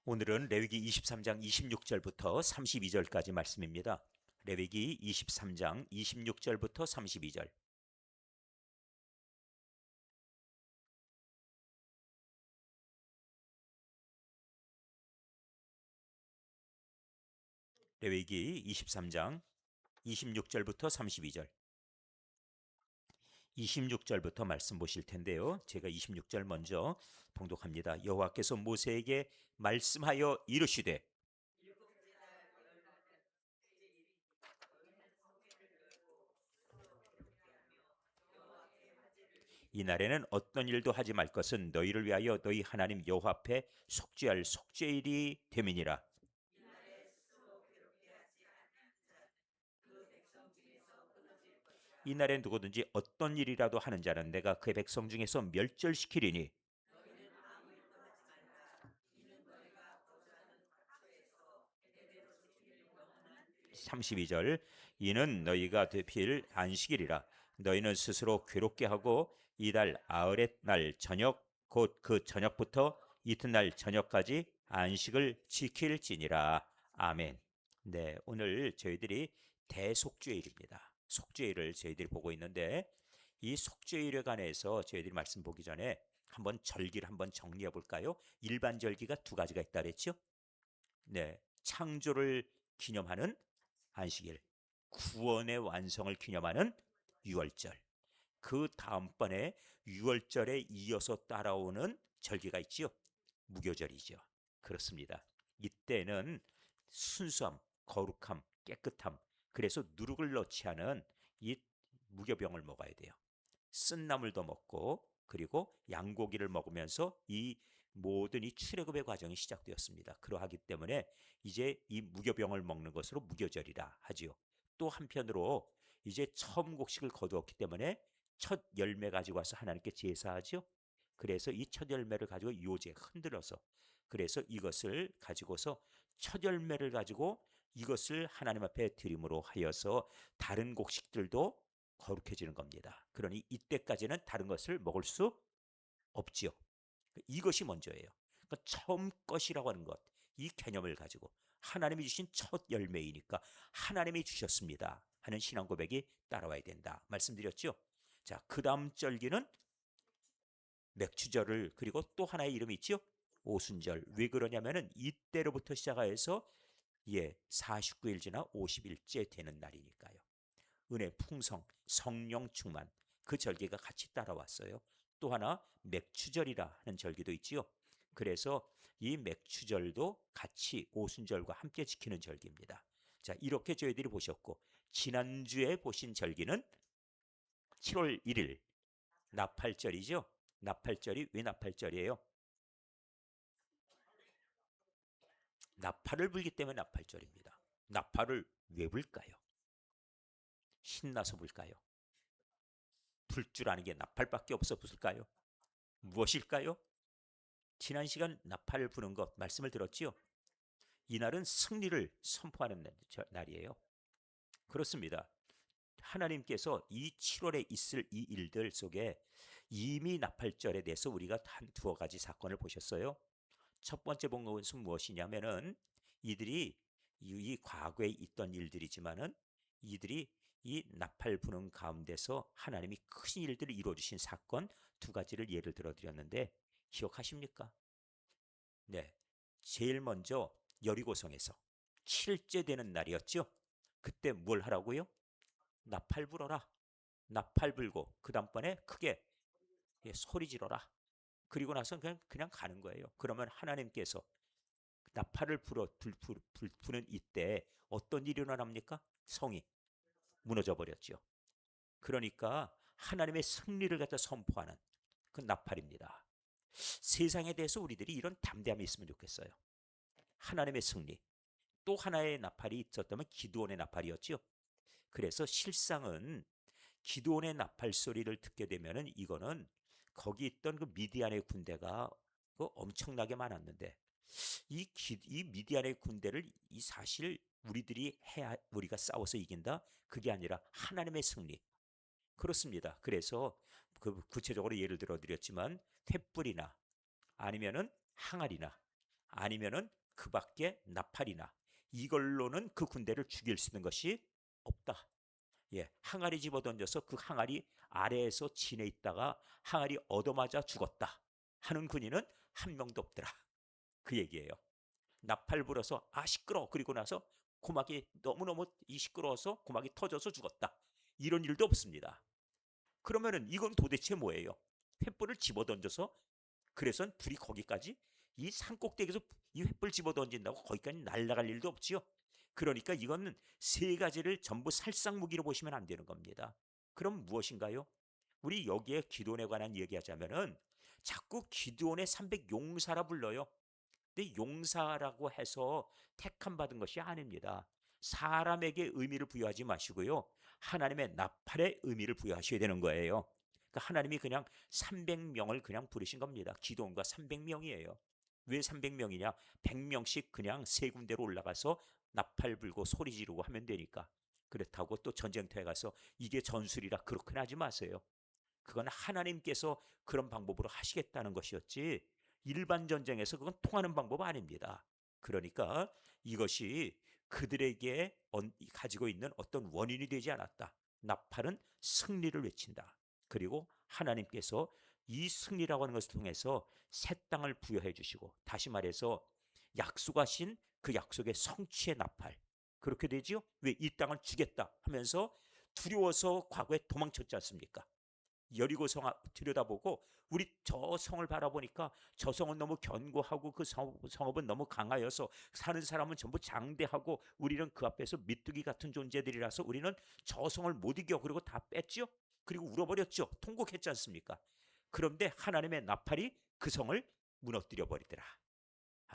오늘은 레위기 23장 26절부터 32절까지 말씀입니다. 레위기 23장 26절부터 32절. 레위기 23장 26절부터 32절. 26절부터 말씀 보실 텐데요. 제가 26절 먼저 봉독합니다. 여호와께서 모세에게 말씀하여 이르시되 이날에는 어떤 일도 하지 말 것은 너희를 위하여 너희 하나님 여호와 앞에 속죄할 속죄일이 됨이니라. 이날에 누구든지 어떤 일이라도 하는 자는 내가 그의 백성 중에서 멸절시키리니. 32절. 이는 너희가 되필 안식일이라. 너희는 스스로 괴롭게 하고 이달 아흐렛 날 저녁 곧 그 저녁부터 이튿날 저녁까지 안식을 지킬지니라. 아멘. 네, 오늘 저희들이 대속죄일입니다. 속죄일을 저희들이 보고 있는데 이 속죄일에 관해서 저희들이 말씀 보기 전에 한번 절기를 한번 정리해 볼까요? 일반 절기가 두 가지가 있다 그랬죠? 네, 창조를 기념하는 안식일, 구원의 완성을 기념하는 유월절. 그 다음번에 유월절에 이어서 따라오는 절기가 있지요. 무교절이죠. 그렇습니다. 이때는 순수함, 거룩함, 깨끗함, 그래서 누룩을 넣지 않은 이 무교병을 먹어야 돼요. 쓴 나물도 먹고 그리고 양고기를 먹으면서 이 모든 이 출애굽의 과정이 시작되었습니다. 그러하기 때문에 이제 이 무교병을 먹는 것으로 무교절이라 하지요. 또 한편으로 이제 처음 곡식을 거두었기 때문에 첫 열매 가지고 와서 하나님께 제사하죠. 그래서 이 첫 열매를 가지고 요제 흔들어서 그래서 이것을 가지고서 첫 열매를 가지고 이것을 하나님 앞에 드림으로 하여서 다른 곡식들도 거룩해지는 겁니다. 그러니 이때까지는 다른 것을 먹을 수 없지요. 이것이 먼저예요. 그러니까 처음 것이라고 하는 것, 이 개념을 가지고 하나님이 주신 첫 열매이니까 하나님이 주셨습니다 하는 신앙 고백이 따라와야 된다 말씀드렸죠. 자, 그 다음 절기는 맥추절을 그리고 또 하나의 이름이 있죠. 오순절. 왜 그러냐면은 이때로부터 시작해서 49일 지나 50일째 되는 날이니까요. 은혜 풍성, 성령 충만 그 절기가 같이 따라왔어요. 또 하나 맥추절이라 하는 절기도 있지요. 그래서 이 맥추절도 같이 오순절과 함께 지키는 절기입니다. 자, 이렇게 저희들이 보셨고 지난주에 보신 절기는 7월 1일 나팔절이죠. 나팔절이 왜 나팔절이에요? 나팔을 불기 때문에 나팔절입니다. 나팔을 왜 불까요? 신나서 불까요? 불 줄 아는 게 나팔밖에 없어 불까요? 무엇일까요? 지난 시간 나팔을 부는 것 말씀을 들었지요. 이날은 승리를 선포하는 날이에요. 그렇습니다. 하나님께서 이 7월에 있을 이 일들 속에 이미 나팔절에 대해서 우리가 한 두어 가지 사건을 보셨어요. 첫 번째 본 것은 무엇이냐면은 이들이 이 과거에 있던 일들이지만은 이들이 이 나팔 부는 가운데서 하나님이 큰 일들을 이루어 주신 사건 두 가지를 예를 들어 드렸는데 기억하십니까? 네. 제일 먼저 여리고성에서 7째 되는 날이었죠. 그때 뭘 하라고요? 나팔 불어라. 나팔 불고 그 다음번에 크게 소리 지르라. 그리고 나서 그냥 가는 거예요. 그러면 하나님께서 나팔을 부는 이때 어떤 일이 일어납니까? 성이 무너져 버렸죠. 그러니까 하나님의 승리를 갖다 선포하는 그 나팔입니다. 세상에 대해서 우리들이 이런 담대함이 있으면 좋겠어요. 하나님의 승리. 또 하나의 나팔이 있었다면 기드온의 나팔이었죠. 그래서 실상은 기드온의 나팔 소리를 듣게 되면은 이거는 거기 있던 그 미디안의 군대가 그 엄청나게 많았는데 이 미디안의 군대를 이 사실 우리들이 해야 우리가 싸워서 이긴다 그게 아니라 하나님의 승리. 그렇습니다. 그래서 그 구체적으로 예를 들어 드렸지만 횃불이나 아니면은 항아리나 아니면은 그 밖에 나팔이나 이걸로는 그 군대를 죽일 수 있는 것이 없다. 예, 항아리 집어 던져서 그 항아리 아래에서 지내 있다가 항아리 얻어맞아 죽었다 하는 군인은 한 명도 없더라. 그 얘기예요. 나팔 불어서 시끄러워. 그리고 나서 고막이 너무너무 시끄러워서 고막이 터져서 죽었다. 이런 일도 없습니다. 그러면은 이건 도대체 뭐예요? 횃불을 집어 던져서 그래서 불이 거기까지 이 산꼭대기에서 이 횃불 집어 던진다고 거기까지 날아갈 일도 없지요. 그러니까 이거는 세 가지를 전부 살상무기로 보시면 안 되는 겁니다. 그럼 무엇인가요? 우리 여기에 기도원에 관한 얘기하자면은 자꾸 기도원의 300 용사라 불러요. 근데 용사라고 해서 택함 받은 것이 아닙니다. 사람에게 의미를 부여하지 마시고요. 하나님의 나팔에 의미를 부여하셔야 되는 거예요. 그러니까 하나님이 그냥 300명을 그냥 부르신 겁니다. 기도원과 300명이에요. 왜 300명이냐? 100명씩 그냥 세 군데로 올라가서 나팔 불고 소리 지르고 하면 되니까. 그렇다고 또 전쟁터에 가서 이게 전술이라 그렇게는 하지 마세요. 그건 하나님께서 그런 방법으로 하시겠다는 것이었지 일반 전쟁에서 그건 통하는 방법 아닙니다. 그러니까 이것이 그들에게 가지고 있는 어떤 원인이 되지 않았다. 나팔은 승리를 외친다. 그리고 하나님께서 이 승리라고 하는 것을 통해서 새 땅을 부여해 주시고 다시 말해서 약속하신 그 약속의 성취의 나팔. 그렇게 되지요? 왜 이 땅을 주겠다 하면서 두려워서 과거에 도망쳤지 않습니까? 여리고 성 들여다보고 우리 저 성을 바라보니까 저 성은 너무 견고하고 그 성읍은 너무 강하여서 사는 사람은 전부 장대하고 우리는 그 앞에서 미뚜기 같은 존재들이라서 우리는 저 성을 못 이겨. 그리고 다 뺐죠. 그리고 울어버렸죠. 통곡했지 않습니까? 그런데 하나님의 나팔이 그 성을 무너뜨려 버리더라.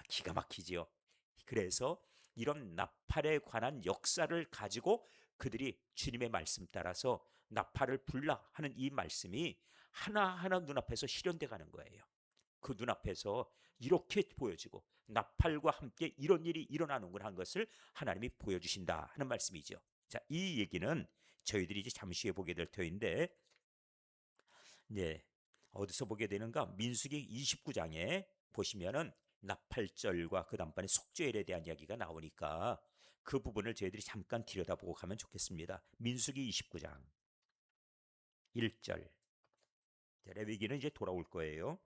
기가 막히지요. 그래서 이런 나팔에 관한 역사를 가지고 그들이 주님의 말씀 따라서 나팔을 불라 하는 이 말씀이 하나하나 눈앞에서 실현돼 가는 거예요. 그 눈앞에서 이렇게 보여지고 나팔과 함께 이런 일이 일어나는구나 하는 것을 하나님이 보여주신다 하는 말씀이죠. 자, 이 얘기는 저희들이 이제 잠시 후에 보게 될 터인데, 네, 어디서 보게 되는가? 민수기 29장에 보시면은 나팔절과 그 다음번에 속죄일에 대한 이야기가 나오니까 그 부분을 저희들이 잠깐 들여다보고 가면 좋겠습니다. 민수기 29장 1절. 레위기는 이제 돌아올 거예요.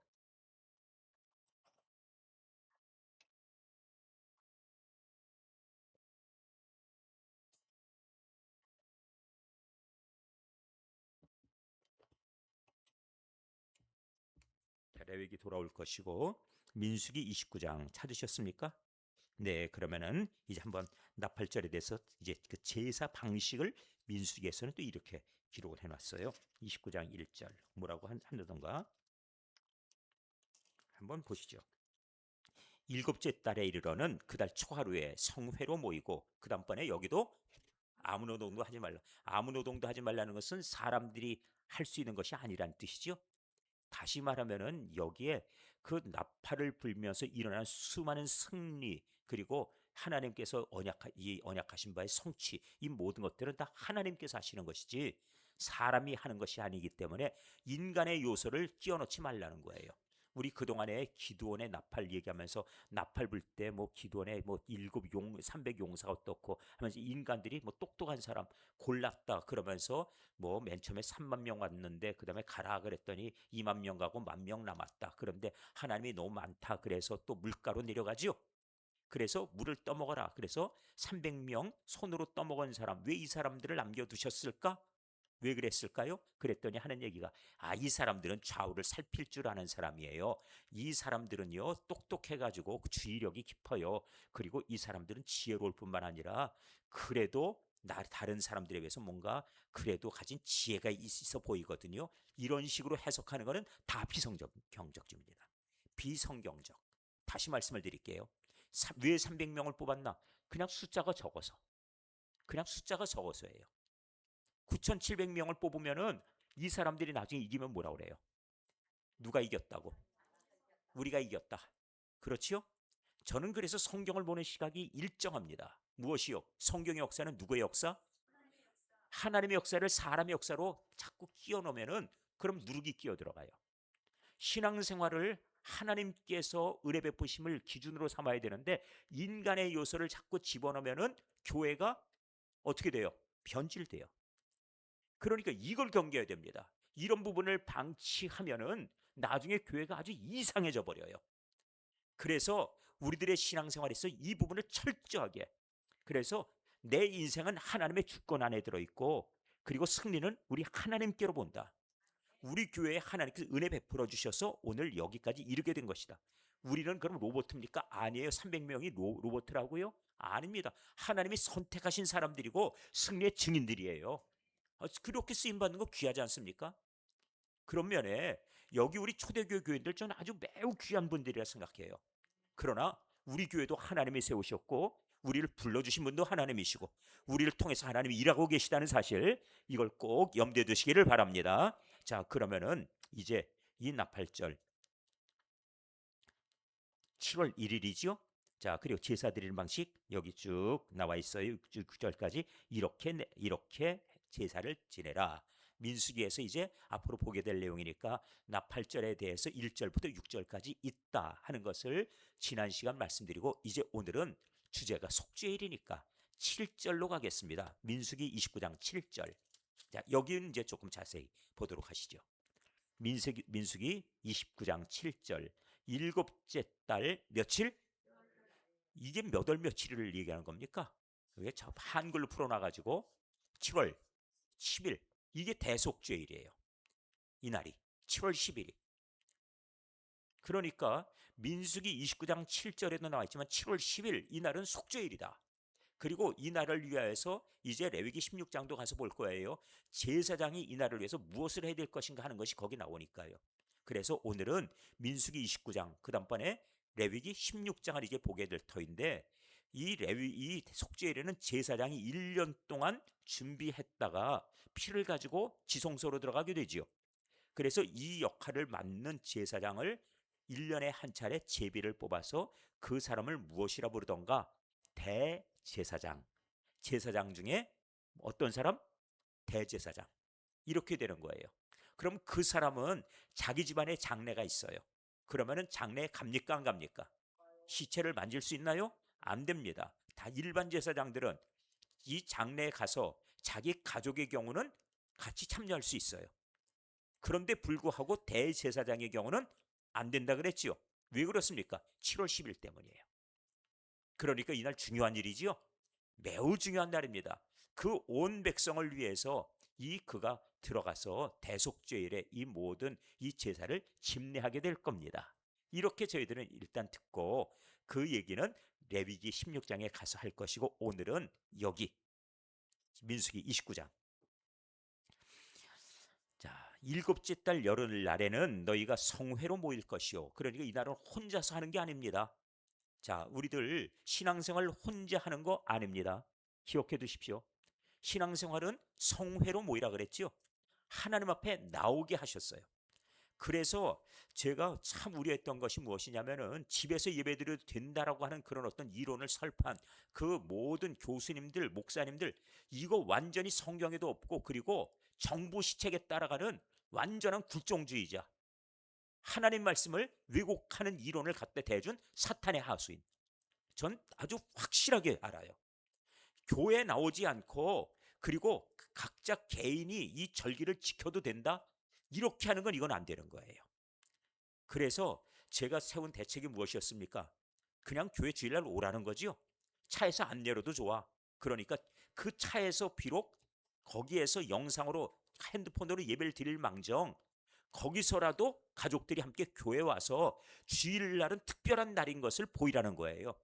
레위기 돌아올 것이고 민수기 29장 찾으셨습니까? 네, 그러면은 이제 한번 나팔절에 대해서 이제 그 제사 방식을 민수기에서는 또 이렇게 기록을 해놨어요. 29장 1절 뭐라고 한다던가 한번 보시죠. 일곱째 달에 이르러는 그달 초하루에 성회로 모이고 그 다음번에 여기도 아무 노동도 하지 말라. 아무 노동도 하지 말라는 것은 사람들이 할 수 있는 것이 아니란 뜻이죠. 다시 말하면은 여기에 그 나팔을 불면서 일어난 수많은 승리 그리고 하나님께서 이 언약하신 바의 성취 이 모든 것들은 다 하나님께서 하시는 것이지 사람이 하는 것이 아니기 때문에 인간의 요소를 끼워넣지 말라는 거예요. 우리 그동안에 기도원의 나팔 얘기하면서 나팔 불 때 뭐 기도원에 뭐 일곱 용 300 용사가 어떻고 하면서 인간들이 뭐 똑똑한 사람 골랐다 그러면서 뭐 맨 처음에 3만 명 왔는데 그다음에 가라 그랬더니 2만 명 가고 1만 명 남았다. 그런데 하나님이 너무 많다. 그래서 또 물가로 내려가지요. 그래서 물을 떠먹어라. 그래서 300명 손으로 떠먹은 사람 왜 이 사람들을 남겨두셨을까? 왜 그랬을까요? 그랬더니 하는 얘기가 이 사람들은 좌우를 살필 줄 아는 사람이에요. 이 사람들은요 똑똑해가지고 주의력이 깊어요. 그리고 이 사람들은 지혜로울 뿐만 아니라 그래도 다른 사람들에 비해서 뭔가 그래도 가진 지혜가 있어 보이거든요. 이런 식으로 해석하는 것은 다 비성경적입니다. 비성경적. 다시 말씀을 드릴게요. 왜 300명을 뽑았나? 그냥 숫자가 적어서. 그냥 숫자가 적어서예요. 9,700명을 뽑으면은 이 사람들이 나중에 이기면 뭐라 그래요? 누가 이겼다고? 우리가 이겼다. 그렇지요? 저는 그래서 성경을 보는 시각이 일정합니다. 무엇이요? 성경의 역사는 누구의 역사? 하나님의 역사를 사람의 역사로 자꾸 끼워 넣으면은 그럼 누룩이 끼어 들어가요. 신앙생활을 하나님께서 은혜 베푸심을 기준으로 삼아야 되는데 인간의 요소를 자꾸 집어넣으면은 교회가 어떻게 돼요? 변질돼요. 그러니까 이걸 경계해야 됩니다. 이런 부분을 방치하면은 나중에 교회가 아주 이상해져 버려요. 그래서 우리들의 신앙생활에서 이 부분을 철저하게, 그래서 내 인생은 하나님의 주권 안에 들어있고 그리고 승리는 우리 하나님께로 본다. 우리 교회에 하나님께서 은혜 베풀어 주셔서 오늘 여기까지 이르게 된 것이다. 우리는 그럼 로봇입니까? 아니에요. 300명이 로봇이라고요? 아닙니다. 하나님이 선택하신 사람들이고 승리의 증인들이에요. 그렇게 쓰임받는 거 귀하지 않습니까? 그런 면에 여기 우리 초대교회 교인들 저는 아주 매우 귀한 분들이라 생각해요. 그러나 우리 교회도 하나님이 세우셨고 우리를 불러주신 분도 하나님이시고 우리를 통해서 하나님이 일하고 계시다는 사실, 이걸 꼭 염두에 두시기를 바랍니다. 자, 그러면은 이제 이 나팔절 7월 1일이죠. 자, 그리고 제사 드리는 방식 여기 쭉 나와 있어요. 9절까지 이렇게 제사를 지내라. 민수기에서 이제 앞으로 보게 될 내용이니까 나팔절에 대해서 1절부터 6절까지 있다 하는 것을 지난 시간 말씀드리고, 이제 오늘은 주제가 속죄일이니까 7절로 가겠습니다. 민수기 29장 7절. 자, 여기는 이제 조금 자세히 보도록 하시죠. 민수기 29장 7절. 일곱째 달 며칠? 이게 몇 월 며칠을 얘기하는 겁니까? 왜 한글로 풀어놔가지고 7월 10일, 이게 대속죄일이에요. 이날이 7월 10일이. 그러니까 민수기 29장 7절에도 나와 있지만 7월 10일 이날은 속죄일이다. 그리고 이날을 위하여서 이제 레위기 16장도 가서 볼 거예요. 제사장이 이날을 위해서 무엇을 해야 될 것인가 하는 것이 거기 나오니까요. 그래서 오늘은 민수기 29장, 그 다음번에 레위기 16장을 이제 보게 될 터인데, 이 속죄일에는 제사장이 1년 동안 준비했다가 피를 가지고 지성소로 들어가게 되지요. 그래서 이 역할을 맡는 제사장을 1년에 한 차례 제비를 뽑아서 그 사람을 무엇이라 부르던가? 대제사장. 제사장 중에 어떤 사람? 대제사장. 이렇게 되는 거예요. 그럼 그 사람은 자기 집안에 장례가 있어요. 그러면은 장례에 갑니까 안 갑니까? 시체를 만질 수 있나요? 안 됩니다. 다 일반 제사장들은 이 장례에 가서 자기 가족의 경우는 같이 참여할 수 있어요. 그런데 불구하고 대제사장의 경우는 안 된다 그랬지요. 왜 그렇습니까? 7월 10일 때문이에요. 그러니까 이날 중요한 일이지요. 매우 중요한 날입니다. 그 온 백성을 위해서 그가 들어가서 대속죄일에 이 모든 이 제사를 집례하게 될 겁니다. 이렇게 저희들은 일단 듣고 그 얘기는 레위기 16장에 가서 할 것이고, 오늘은 여기 민수기 29장. 자, 일곱째 달 열흘날에는 너희가 성회로 모일 것이요. 그러니까 이날은 혼자서 하는 게 아닙니다. 자, 우리들 신앙생활 혼자 하는 거 아닙니다. 기억해 두십시오. 신앙생활은 성회로 모이라 그랬죠. 하나님 앞에 나오게 하셨어요. 그래서 제가 참 우려했던 것이 무엇이냐면은 집에서 예배드려도 된다라고 하는 그런 어떤 이론을 설파한 그 모든 교수님들, 목사님들, 이거 완전히 성경에도 없고 그리고 정부 시책에 따라가는 완전한 굴종주의자, 하나님 말씀을 왜곡하는 이론을 갖다 대준 사탄의 하수인, 전 아주 확실하게 알아요. 교회 나오지 않고 그리고 각자 개인이 이 절기를 지켜도 된다? 이렇게 하는 건 이건 안 되는 거예요. 그래서 제가 세운 대책이 무엇이었습니까? 그냥 교회 주일날 오라는 거지요. 차에서 안 내려도 좋아. 그러니까 그 차에서 비록 거기에서 영상으로 핸드폰으로 예배를 드릴 망정 거기서라도 가족들이 함께 교회 와서 주일날은 특별한 날인 것을 보이라는 거예요.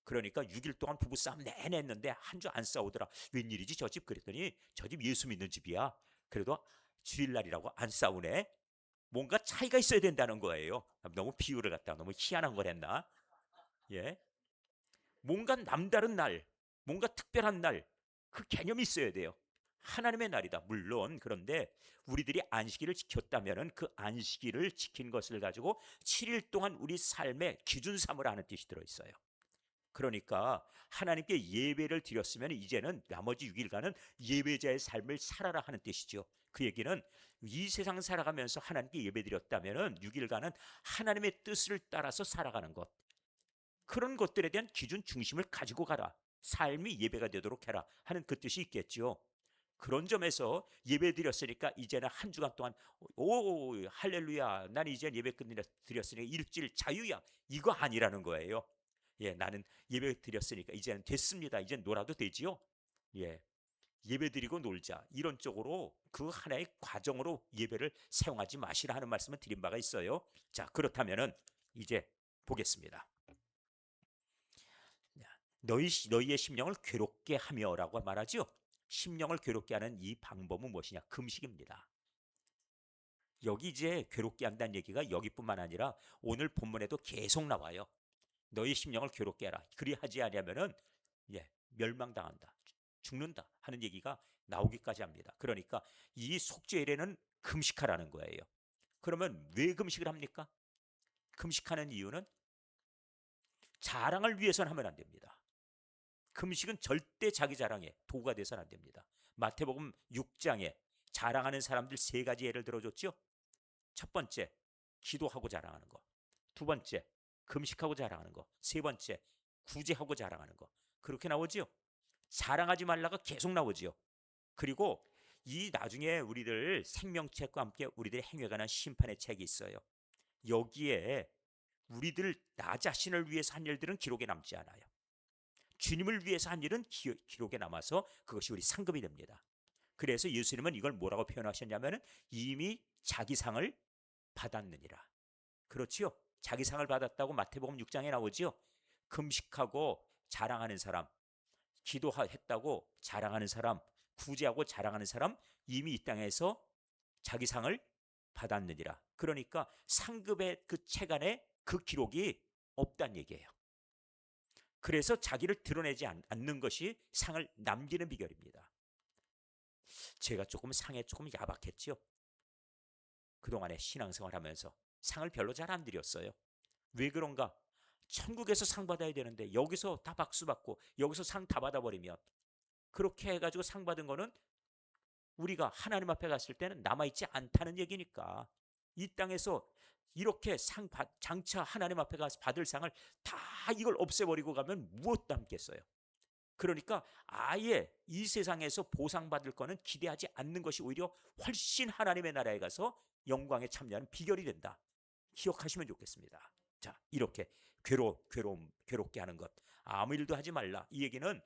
그러니까 6일 동안 부부싸움 내내 했는데 한 주 안 싸우더라. 웬일이지 저 집? 그랬더니 저 집 예수 믿는 집이야. 그래도 주일날이라고 안 싸우네. 뭔가 차이가 있어야 된다는 거예요. 너무 비유를 갖다가 너무 희한한 걸 했나? 예, 뭔가 남다른 날, 뭔가 특별한 날, 그 개념이 있어야 돼요. 하나님의 날이다. 물론 그런데 우리들이 안식일을 지켰다면은 그 안식일을 지킨 것을 가지고 7일 동안 우리 삶의 기준 삼으라는 뜻이 들어 있어요. 그러니까 하나님께 예배를 드렸으면 이제는 나머지 6일간은 예배자의 삶을 살아라 하는 뜻이죠. 그 얘기는 이 세상 살아가면서 하나님께 예배드렸다면은 6일간은 하나님의 뜻을 따라서 살아가는 것. 그런 것들에 대한 기준 중심을 가지고 가라. 삶이 예배가 되도록 해라 하는 그 뜻이 있겠지요. 그런 점에서 예배 드렸으니까 이제는 한 주간 동안 오 할렐루야 난 이제 예배 드렸으니까 일주일 자유야 이거 아니라는 거예요. 예, 나는 예배 드렸으니까 이제는 됐습니다. 이제 놀아도 되지요. 예, 예배 드리고 놀자 이런 쪽으로 그 하나의 과정으로 예배를 사용하지 마시라 하는 말씀을 드린 바가 있어요. 자, 그렇다면은 이제 보겠습니다. 너희의 심령을 괴롭게 하며라고 말하지요. 심령을 괴롭게 하는 이 방법은 무엇이냐? 금식입니다. 여기 이제 괴롭게 한다는 얘기가 여기뿐만 아니라 오늘 본문에도 계속 나와요. 너희 심령을 괴롭게 하라. 그리하지 아니하면은 멸망당한다. 죽는다 하는 얘기가 나오기까지 합니다. 그러니까 이 속죄일에는 금식하라는 거예요. 그러면 왜 금식을 합니까? 금식하는 이유는 자랑을 위해서는 하면 안 됩니다. 금식은 절대 자기 자랑에 도구가 돼서는 안 됩니다. 마태복음 6장에 자랑하는 사람들 세 가지 예를 들어줬죠. 첫 번째, 기도하고 자랑하는 거. 두 번째, 금식하고 자랑하는 거. 세 번째, 구제하고 자랑하는 거. 그렇게 나오지요. 자랑하지 말라가 계속 나오지요. 그리고 이 나중에 우리들 생명책과 함께 우리들의 행위에 관한 심판의 책이 있어요. 여기에 우리들 나 자신을 위해서 한 일들은 기록에 남지 않아요. 주님을 위해서 한 일은 기록에 남아서 그것이 우리 상급이 됩니다. 그래서 예수님은 이걸 뭐라고 표현하셨냐면 이미 자기 상을 받았느니라. 그렇지요? 자기 상을 받았다고 마태복음 6장에 나오지요. 금식하고 자랑하는 사람, 기도했다고 자랑하는 사람, 구제하고 자랑하는 사람 이미 이 땅에서 자기 상을 받았느니라. 그러니까 상급의 그 책 안에 그 기록이 없다는 얘기예요. 그래서 자기를 드러내지 않는 것이 상을 남기는 비결입니다. 제가 상에 조금 야박했지요. 그동안에 신앙생활 하면서 상을 별로 잘 안 드렸어요. 왜 그런가? 천국에서 상 받아야 되는데 여기서 다 박수 받고 여기서 상 다 받아버리면 그렇게 해가지고 상 받은 거는 우리가 하나님 앞에 갔을 때는 남아있지 않다는 얘기니까 이 땅에서 이렇게 장차 하나님 앞에 가서 받을 상을 다 이걸 없애버리고 가면 무엇 남겠어요? 그러니까 아예 이 세상에서 보상받을 거는 기대하지 않는 것이 오히려 훨씬 하나님의 나라에 가서 영광에 참여하는 비결이 된다. 기억하시면 좋겠습니다. 자, 이렇게 괴롭게 하는 것. 아무 일도 하지 말라. 이 얘기는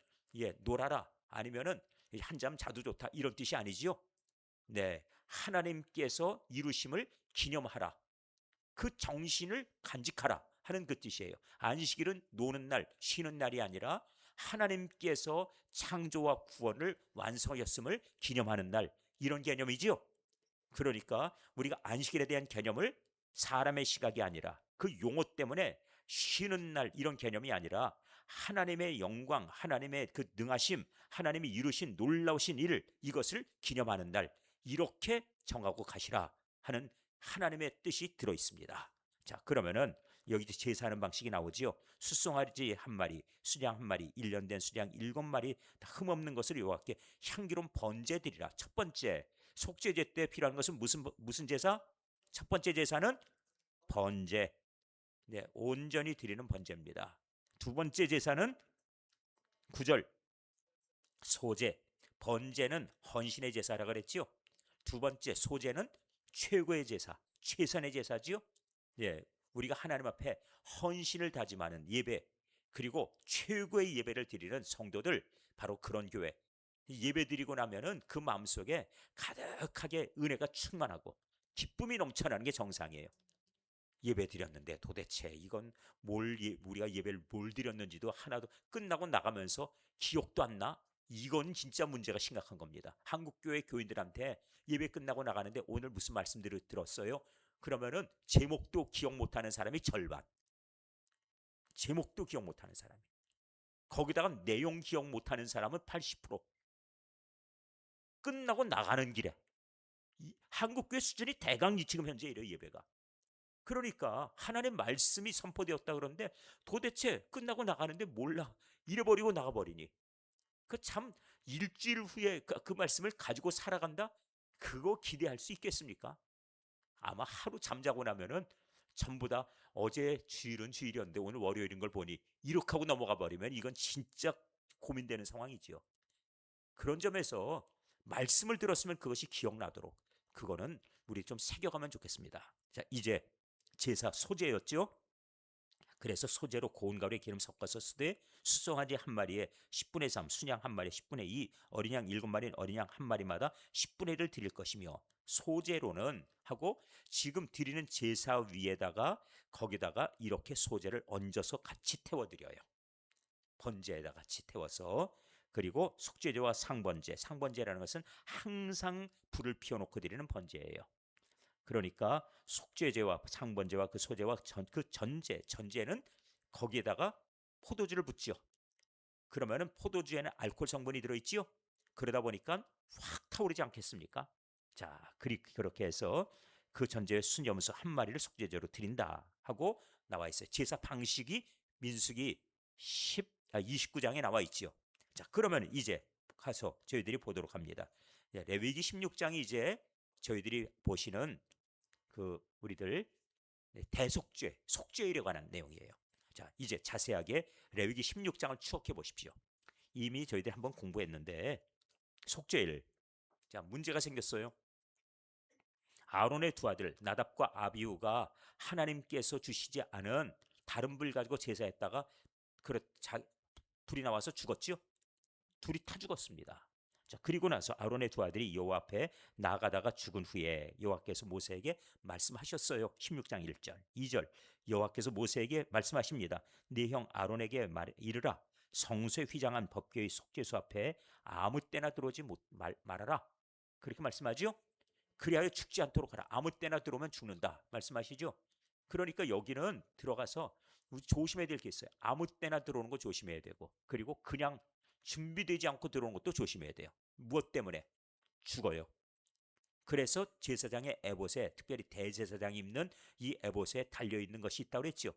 놀아라. 아니면은 한잠 자도 좋다. 이런 뜻이 아니지요. 네. 하나님께서 이루심을 기념하라. 그 정신을 간직하라 하는 그 뜻이에요. 안식일은 노는 날, 쉬는 날이 아니라 하나님께서 창조와 구원을 완성하셨음을 기념하는 날, 이런 개념이지요. 그러니까 우리가 안식일에 대한 개념을 사람의 시각이 아니라 그 용어 때문에 쉬는 날 이런 개념이 아니라 하나님의 영광, 하나님의 그 능하심, 하나님이 이루신 놀라우신 일, 이것을 기념하는 날, 이렇게 정하고 가시라 하는 하나님의 뜻이 들어 있습니다. 자, 그러면은 여기도 제사하는 방식이 나오지요. 수송아지 한 마리, 수양 한 마리, 1년 된 수양 7마리 다 흠없는 것을 여호와께 향기로운 번제 드리라. 첫 번째 속죄제 때 필요한 것은 무슨 제사? 첫 번째 제사는 번제. 네, 온전히 드리는 번제입니다. 두 번째 제사는 9절 소제. 번제는 헌신의 제사라 그랬지요. 두 번째 소제는 최고의 제사, 최선의 제사지요. 예, 우리가 하나님 앞에 헌신을 다짐하는 예배, 그리고 최고의 예배를 드리는 성도들, 바로 그런 교회. 예배 드리고 나면은 그 마음속에 가득하게 은혜가 충만하고 기쁨이 넘쳐나는 게 정상이에요. 예배 드렸는데 도대체 이건 우리가 예배를 뭘 드렸는지도 하나도, 끝나고 나가면서 기억도 안 나? 이건 진짜 문제가 심각한 겁니다. 한국교회 교인들한테 예배 끝나고 나가는데 오늘 무슨 말씀들을 들었어요? 그러면은 제목도 기억 못하는 사람이 절반, 제목도 기억 못하는 사람이, 거기다가 내용 기억 못하는 사람은 80%. 끝나고 나가는 길에 한국교회 수준이 대강 지금 현재 이래요. 예배가 그러니까 하나님의 말씀이 선포되었다 그러는데 도대체 끝나고 나가는데 몰라. 잃어버리고 나가버리니. 그 참 일주일 후에 그 말씀을 가지고 살아간다? 그거 기대할 수 있겠습니까? 아마 하루 잠자고 나면은 전부 다 어제 주일은 주일이었는데 오늘 월요일인 걸 보니 이렇게 하고 넘어가 버리면 이건 진짜 고민되는 상황이지요. 그런 점에서 말씀을 들었으면 그것이 기억나도록 그거는 우리 좀 새겨가면 좋겠습니다. 자, 이제 제사 소제였죠. 그래서 소재로 고운 가루에 기름 섞어서 쓰되 수송아지 한 마리에 10분의 3, 순양 한 마리에 10분의 2, 어린 양 7마리, 어린 양 한 마리마다 10분의 1을 드릴 것이며 소재로는 하고 지금 드리는 제사 위에다가 거기다가 이렇게 소재를 얹어서 같이 태워 드려요. 번제에다 같이 태워서 그리고 속죄제와 상번제, 상번제라는 것은 항상 불을 피워놓고 드리는 번제예요. 그러니까 속죄제와 상번제와 그 소제와 그 전제는 거기에다가 포도주를 붓지요. 그러면은 포도주에는 알코올 성분이 들어있지요. 그러다 보니까 확 타오르지 않겠습니까? 자, 그렇게 해서 그 전제의 순염소 한 마리를 속죄제로 드린다 하고 나와 있어요. 제사 방식이 민수기 29장에 나와 있지요. 자, 그러면 이제 가서 저희들이 보도록 합니다. 레위기 16장이 이제 저희들이 보시는 그 우리들 대속죄, 속죄일에 관한 내용이에요. 자, 이제 자세하게 레위기 16장을 추억해 보십시오. 이미 저희들 한번 공부했는데 속죄일. 자, 문제가 생겼어요. 아론의 두 아들 나답과 아비후가 하나님께서 주시지 않은 다른 불 가지고 제사했다가 불이 나와서 죽었지요. 둘이 타 죽었습니다. 자, 그리고 나서 아론의 두 아들이 여호와 앞에 나가다가 죽은 후에 여호와께서 모세에게 말씀하셨어요. 16장 1절, 2절. 여호와께서 모세에게 말씀하십니다. 네 형 아론에게 이르라. 성소에 휘장한 법궤의 속죄소 앞에 아무 때나 들어오지 말아라. 그렇게 말씀하죠. 그리하여 죽지 않도록 하라. 아무 때나 들어오면 죽는다. 말씀하시죠. 그러니까 여기는 들어가서 조심해야 될 게 있어요. 아무 때나 들어오는 거 조심해야 되고 그리고 그냥 준비되지 않고 들어오는 것도 조심해야 돼요. 무엇 때문에? 죽어요. 그래서 제사장의 에봇에 특별히 대제사장이 입는 이 에봇에 달려있는 것이 있다고 그랬죠.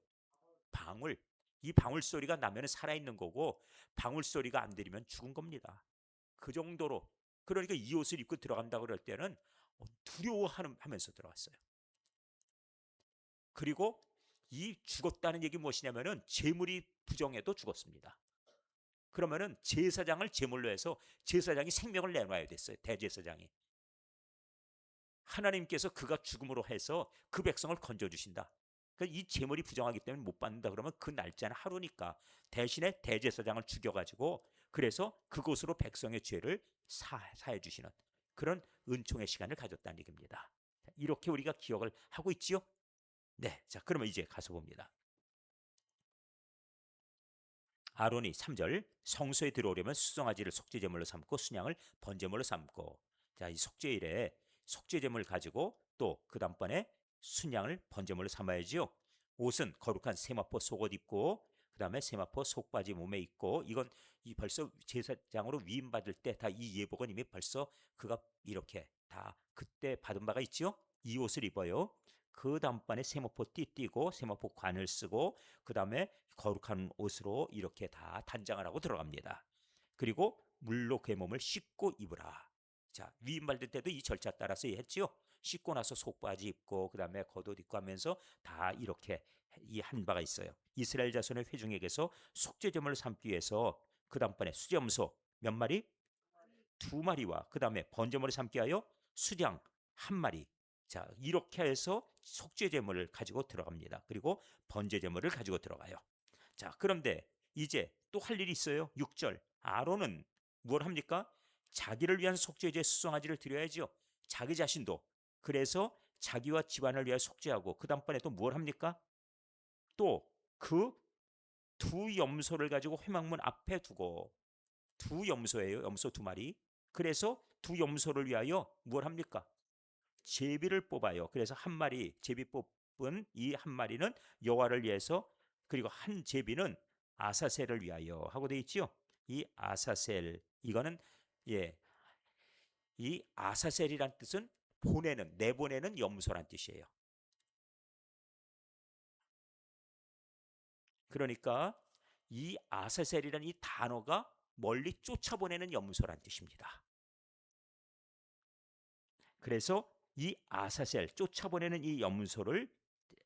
방울. 이 방울 소리가 나면 살아있는 거고 방울 소리가 안 들리면 죽은 겁니다. 그 정도로. 그러니까 이 옷을 입고 들어간다고 그럴 때는 두려워하면서 들어갔어요. 그리고 이 죽었다는 얘기 무엇이냐면은 재물이 부정해도 죽었습니다. 그러면은 제사장을 제물로 해서 제사장이 생명을 내놔야 됐어요. 대제사장이. 하나님께서 그가 죽음으로 해서 그 백성을 건져주신다. 그러니까 이 제물이 부정하기 때문에 못 받는다 그러면 그 날짜는 하루니까 대신에 대제사장을 죽여가지고 그래서 그곳으로 백성의 죄를 사해 주시는 그런 은총의 시간을 가졌다는 얘기입니다. 이렇게 우리가 기억을 하고 있지요. 네, 자 그러면 이제 가서 봅니다. 아론이 3절 성소에 들어오려면 수송아지를 속죄제물로 삼고 순양을 번제물로 삼고 자, 이 속죄일에 속죄제물 가지고 또 그 다음번에 순양을 번제물로 삼아야지요. 옷은 거룩한 세마포 속옷 입고 그 다음에 세마포 속바지 몸에 입고 이건 이 벌써 제사장으로 위임받을 때 다 이 예복은 이미 벌써 그가 이렇게 다 그때 받은 바가 있지요. 이 옷을 입어요. 그 다음번에 세마포 띠 띠고 세마포 관을 쓰고 그 다음에 거룩한 옷으로 이렇게 다 단장을 하고 들어갑니다. 그리고 물로 그의 몸을 씻고 입으라. 자, 위임 받을 때도 이 절차 따라서 했지요. 씻고 나서 속바지 입고 그 다음에 겉옷 입고 하면서 다 이렇게 이 한 바가 있어요. 이스라엘 자손의 회중에게서 속죄제물을 삼기 위해서 그 다음번에 수염소 몇 마리? 2마리와 그 다음에 번제물을 삼기 위하여 수량 1마리. 자, 이렇게 해서 속죄제물을 가지고 들어갑니다. 그리고 번제제물을 가지고 들어가요. 자, 그런데 이제 또 할 일이 있어요. 6절. 아론은 뭘 합니까? 자기를 위한 속죄제 수송아지를 드려야죠. 자기 자신도. 그래서 자기와 집안을 위하여 속죄하고 그 다음번에 또 뭘 합니까? 또 그 두 염소를 가지고 회막문 앞에 두고 두 염소예요. 염소 2마리. 그래서 두 염소를 위하여 뭘 합니까? 제비를 뽑아요. 그래서 1마리 제비 뽑은 이 1마리는 여호와를 위해서 그리고 한 제비는 아사셀을 위하여 하고 돼 있지요. 이 아사셀 이거는 예, 이 아사셀이란 뜻은 보내는 내보내는 염소란 뜻이에요. 그러니까 이 아사셀이라는 이 단어가 멀리 쫓아보내는 염소란 뜻입니다. 그래서 이 아사셀, 쫓아보내는 이 염소를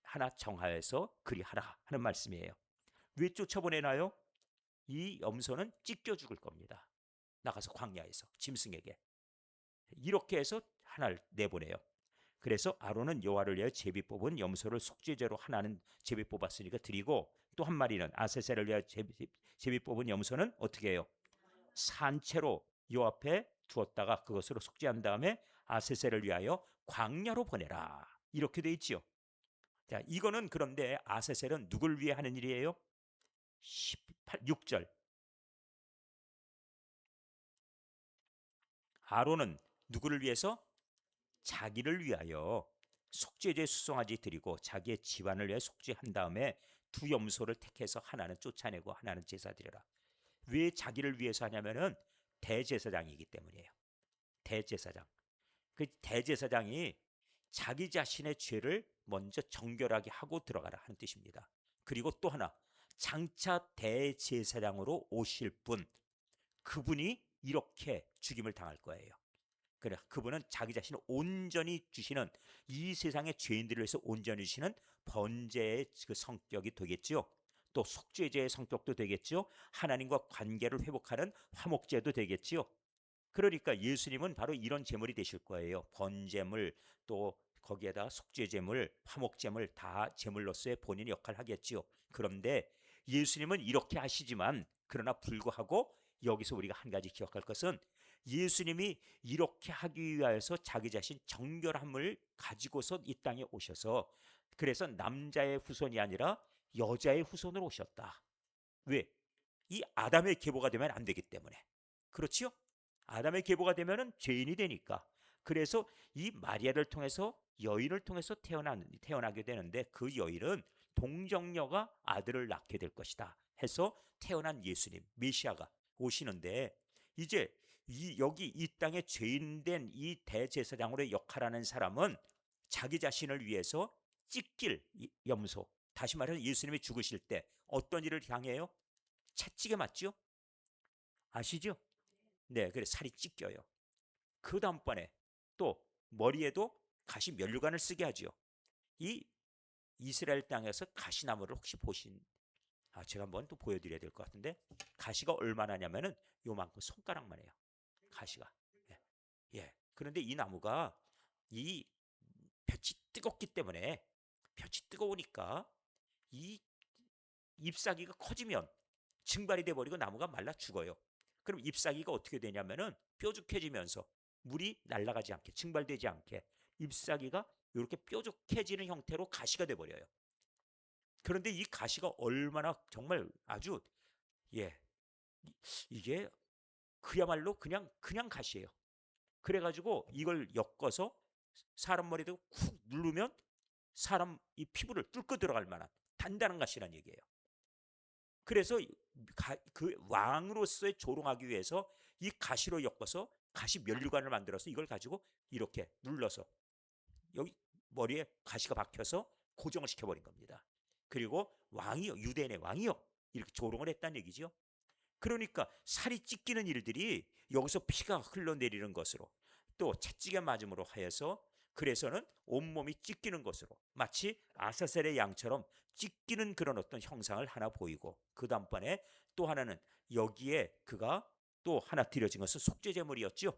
하나 정하여서 그리하라 하는 말씀이에요. 왜 쫓아보내나요? 이 염소는 찢겨 죽을 겁니다. 나가서 광야에서 짐승에게. 이렇게 해서 하나를 내보내요. 그래서 아론은 여호와를 위하여 제비 뽑은 염소를 속죄제로 하나는 제비 뽑았으니까 드리고, 또 한 마리는 아세셀을 위하여 제비 뽑은 염소는 어떻게 해요? 산채로 요 앞에 두었다가 그것으로 속죄한 다음에 아세셀을 위하여 광야로 보내라. 이렇게 돼 있지요. 자, 이거는 그런데 아세셀은 누굴 위해 하는 일이에요? 6절. 아론은 누구를 위해서? 자기를 위하여 속죄제 수송아지 드리고 자기의 집안을 위해 속죄한 다음에 두 염소를 택해서 하나는 쫓아내고 하나는 제사 드려라. 왜 자기를 위해서 하냐면은 대제사장이기 때문이에요. 대제사장. 그 대제사장이 자기 자신의 죄를 먼저 정결하게 하고 들어가라 하는 뜻입니다. 그리고 또 하나, 장차 대제사장으로 오실 분, 그분이 이렇게 죽임을 당할 거예요. 그래, 그분은 자기 자신을 온전히 주시는, 이 세상의 죄인들을 위해서 온전히 주시는 번제의 그 성격이 되겠죠. 또 속죄제의 성격도 되겠죠. 하나님과 관계를 회복하는 화목제도 되겠죠. 그러니까 예수님은 바로 이런 제물이 되실 거예요. 번제물, 또 거기에다 속죄제물, 화목제물 다 제물로서의 본인의 역할을 하겠지요. 그런데 예수님은 이렇게 하시지만, 그러나 불구하고 여기서 우리가 한 가지 기억할 것은, 예수님이 이렇게 하기 위하여서 자기 자신 정결함을 가지고서 이 땅에 오셔서, 그래서 남자의 후손이 아니라 여자의 후손으로 오셨다. 왜? 이 아담의 계보가 되면 안 되기 때문에. 그렇지요? 아담의 계보가 되면은 죄인이 되니까. 그래서 이 마리아를 통해서, 여인을 통해서 태어나게 되는데, 그 여인은 동정녀가 아들을 낳게 될 것이다 해서 태어난 예수님 메시아가 오시는데, 이제 여기 이 땅에 죄인된 이 대제사장으로의 역할하는 사람은 자기 자신을 위해서 찢길 염소, 다시 말해서 예수님이 죽으실 때 어떤 일을 향해요? 채찍에 맞죠? 아시죠? 네, 그래 살이 찢겨요. 그 다음번에 또 머리에도 가시 면류관을 쓰게 하죠. 이 이스라엘 땅에서 가시나무를 혹시 보신, 제가 한번 또 보여드려야 될 것 같은데, 가시가 얼마나냐면은 요만큼 손가락만 해요. 가시가. 예. 예. 그런데 이 나무가 이 볕이 뜨겁기 때문에, 볕이 뜨거우니까 이 잎사귀가 커지면 증발이 돼 버리고 나무가 말라 죽어요. 그럼 잎사귀가 어떻게 되냐면은 뾰족해지면서 물이 날아가지 않게, 증발되지 않게 잎사귀가 이렇게 뾰족해지는 형태로 가시가 돼 버려요. 그런데 이 가시가 얼마나 정말 아주, 예, 이게 그야말로 그냥 가시예요. 그래가지고 이걸 엮어서 사람 머리도 쿡 누르면 사람 이 피부를 뚫고 들어갈 만한 단단한 가시란 얘기예요. 그래서 그 왕으로서의 조롱하기 위해서 이 가시로 엮어서 가시 면류관을 만들어서 이걸 가지고 이렇게 눌러서 여기 머리에 가시가 박혀서 고정을 시켜버린 겁니다. 그리고 왕이요, 유대인의 왕이요, 이렇게 조롱을 했다는 얘기죠. 그러니까 살이 찢기는 일들이 여기서 피가 흘러내리는 것으로, 또 채찍에 맞음으로 하여서, 그래서는 온몸이 찢기는 것으로, 마치 아사셀의 양처럼 찢기는 그런 어떤 형상을 하나 보이고, 그 다음번에 또 하나는 여기에 그가 또 하나 드려진 것은 속죄제물이었죠.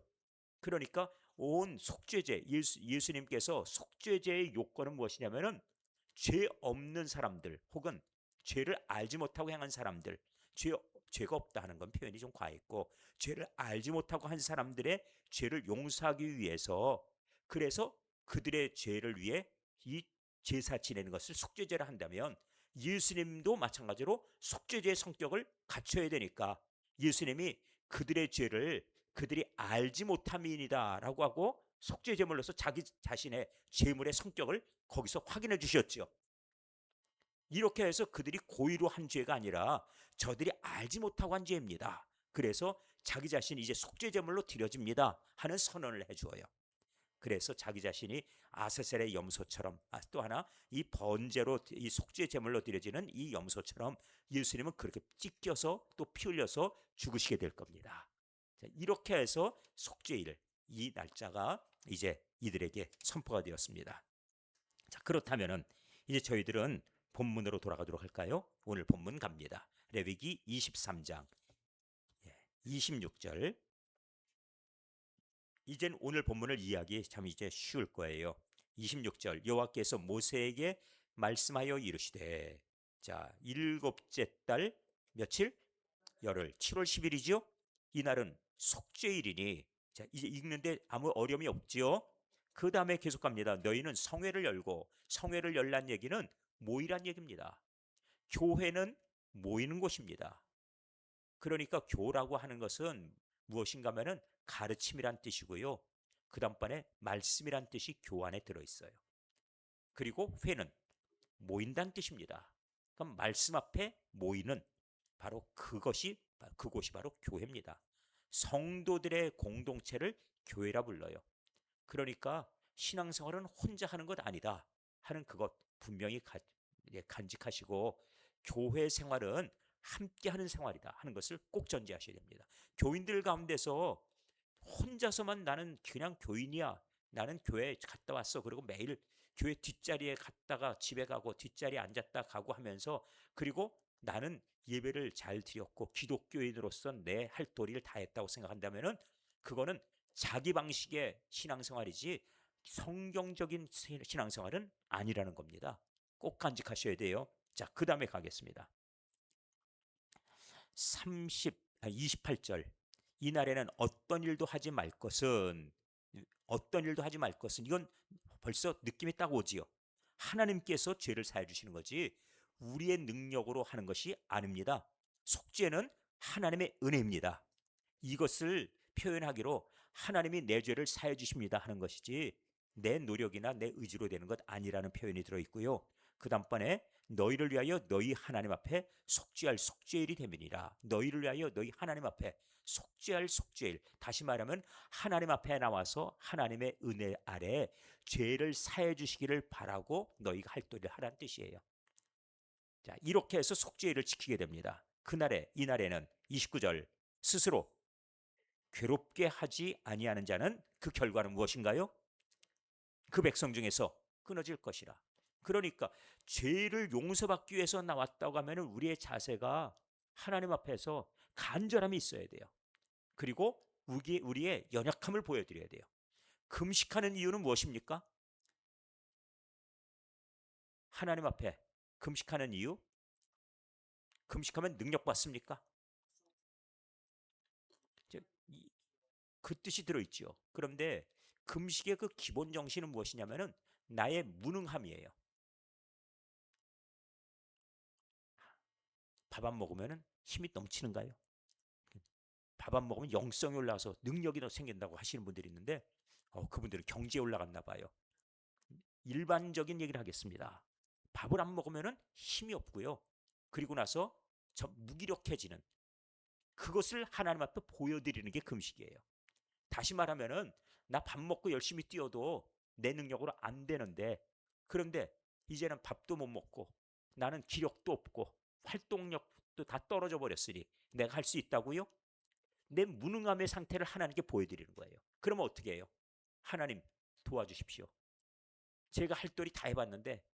그러니까 온 속죄제, 예수님께서 속죄제의 요건은 무엇이냐면은 죄 없는 사람들, 혹은 죄를 알지 못하고 행한 사람들, 죄가 없다 하는 건 표현이 좀 과했고, 죄를 알지 못하고 한 사람들의 죄를 용서하기 위해서, 그래서 그들의 죄를 위해 이 제사 지내는 것을 속죄제라 한다면, 예수님도 마찬가지로 속죄제의 성격을 갖춰야 되니까 예수님이 그들의 죄를 그들이 알지 못함이니다라고 하고 속죄제물로서 자기 자신의 죄물의 성격을 거기서 확인해 주셨죠. 이렇게 해서 그들이 고의로 한 죄가 아니라 저들이 알지 못하고 한 죄입니다. 그래서 자기 자신이 이제 속죄제물로 드려집니다 하는 선언을 해주어요. 그래서 자기 자신이 아세셀의 염소처럼, 또 하나 이 번제로 이 속죄 제물로 드려지는 이 염소처럼 예수님은 그렇게 찢겨서 또 피 흘려서 죽으시게 될 겁니다. 자, 이렇게 해서 속죄일 이 날짜가 이제 이들에게 선포가 되었습니다. 자, 그렇다면은 이제 저희들은 본문으로 돌아가도록 할까요? 오늘 본문 갑니다. 레위기 23장 26절. 이젠 오늘 본문을 이해하기 참 이제 쉬울 거예요. 26절 여호와께서 모세에게 말씀하여 이르시되, 자, 일곱째 달 며칠? 열흘 7월 10일이죠. 이날은 속죄일이니, 자, 이제 읽는데 아무 어려움이 없지요. 그 다음에 계속 갑니다. 너희는 성회를 열고, 성회를 열란 얘기는 모이란 얘기입니다. 교회는 모이는 곳입니다. 그러니까 교라고 하는 것은 무엇인가 하면은 가르침이란 뜻이고요. 그 다음번에 말씀이란 뜻이 교 안에 들어있어요. 그리고 회는 모인다는 뜻입니다. 그럼 말씀 앞에 모이는 바로 그곳이 바로 교회입니다. 성도들의 공동체를 교회라 불러요. 그러니까 신앙생활은 혼자 하는 것 아니다 하는 그것 분명히 간직하시고, 교회 생활은 함께하는 생활이다 하는 것을 꼭 전제하셔야 됩니다. 교인들 가운데서 혼자서만 나는 그냥 교인이야, 나는 교회 갔다 왔어, 그리고 매일 교회 뒷자리에 갔다가 집에 가고 뒷자리에 앉았다 가고 하면서, 그리고 나는 예배를 잘 드렸고 기독교인으로서 내 할 도리를 다 했다고 생각한다면은 그거는 자기 방식의 신앙생활이지 성경적인 신앙생활은 아니라는 겁니다. 꼭 간직하셔야 돼요. 자, 그 다음에 가겠습니다. 28절 이날에는 어떤 일도 하지 말 것은, 이건 벌써 느낌이 딱 오지요. 하나님께서 죄를 사해 주시는 거지 우리의 능력으로 하는 것이 아닙니다. 속죄는 하나님의 은혜입니다. 이것을 표현하기로 하나님이 내 죄를 사해 주십니다 하는 것이지 내 노력이나 내 의지로 되는 것 아니라는 표현이 들어있고요. 그 다음번에 너희를 위하여 너희 하나님 앞에 속죄할 속죄일이 됨이니라. 너희를 위하여 너희 하나님 앞에 속죄할 속죄일, 다시 말하면 하나님 앞에 나와서 하나님의 은혜 아래 죄를 사해 주시기를 바라고 너희가 할 도리를 하라는 뜻이에요. 자, 이렇게 해서 속죄일을 지키게 됩니다. 그날에, 이날에는 29절 스스로 괴롭게 하지 아니하는 자는 그 결과는 무엇인가요? 그 백성 중에서 끊어질 것이라. 그러니까 죄를 용서받기 위해서 나왔다고 하면 우리의 자세가 하나님 앞에서 간절함이 있어야 돼요. 그리고 우리의 연약함을 보여드려야 돼요. 금식하는 이유는 무엇입니까? 하나님 앞에 금식하는 이유? 금식하면 능력 받습니까? 그 뜻이 들어있죠. 그런데 금식의 그 기본 정신은 무엇이냐면은 나의 무능함이에요. 밥 안 먹으면 힘이 넘치는가요? 밥 안 먹으면 영성이 올라와서 능력이 더 생긴다고 하시는 분들이 있는데 그분들은 경제에 올라갔나 봐요. 일반적인 얘기를 하겠습니다. 밥을 안 먹으면 힘이 없고요. 그리고 나서 무기력해지는 그것을 하나님 앞에 보여드리는 게 금식이에요. 다시 말하면은 나 밥 먹고 열심히 뛰어도 내 능력으로 안 되는데, 그런데 이제는 밥도 못 먹고 나는 기력도 없고 활동력도 다 떨어져 버렸으니 내가 할 수 있다고요? 내 무능함의 상태를 하나님께 보여드리는 거예요. 그러면 어떻게 해요? 하나님 도와주십시오. 제가 할 도리 다 해봤는데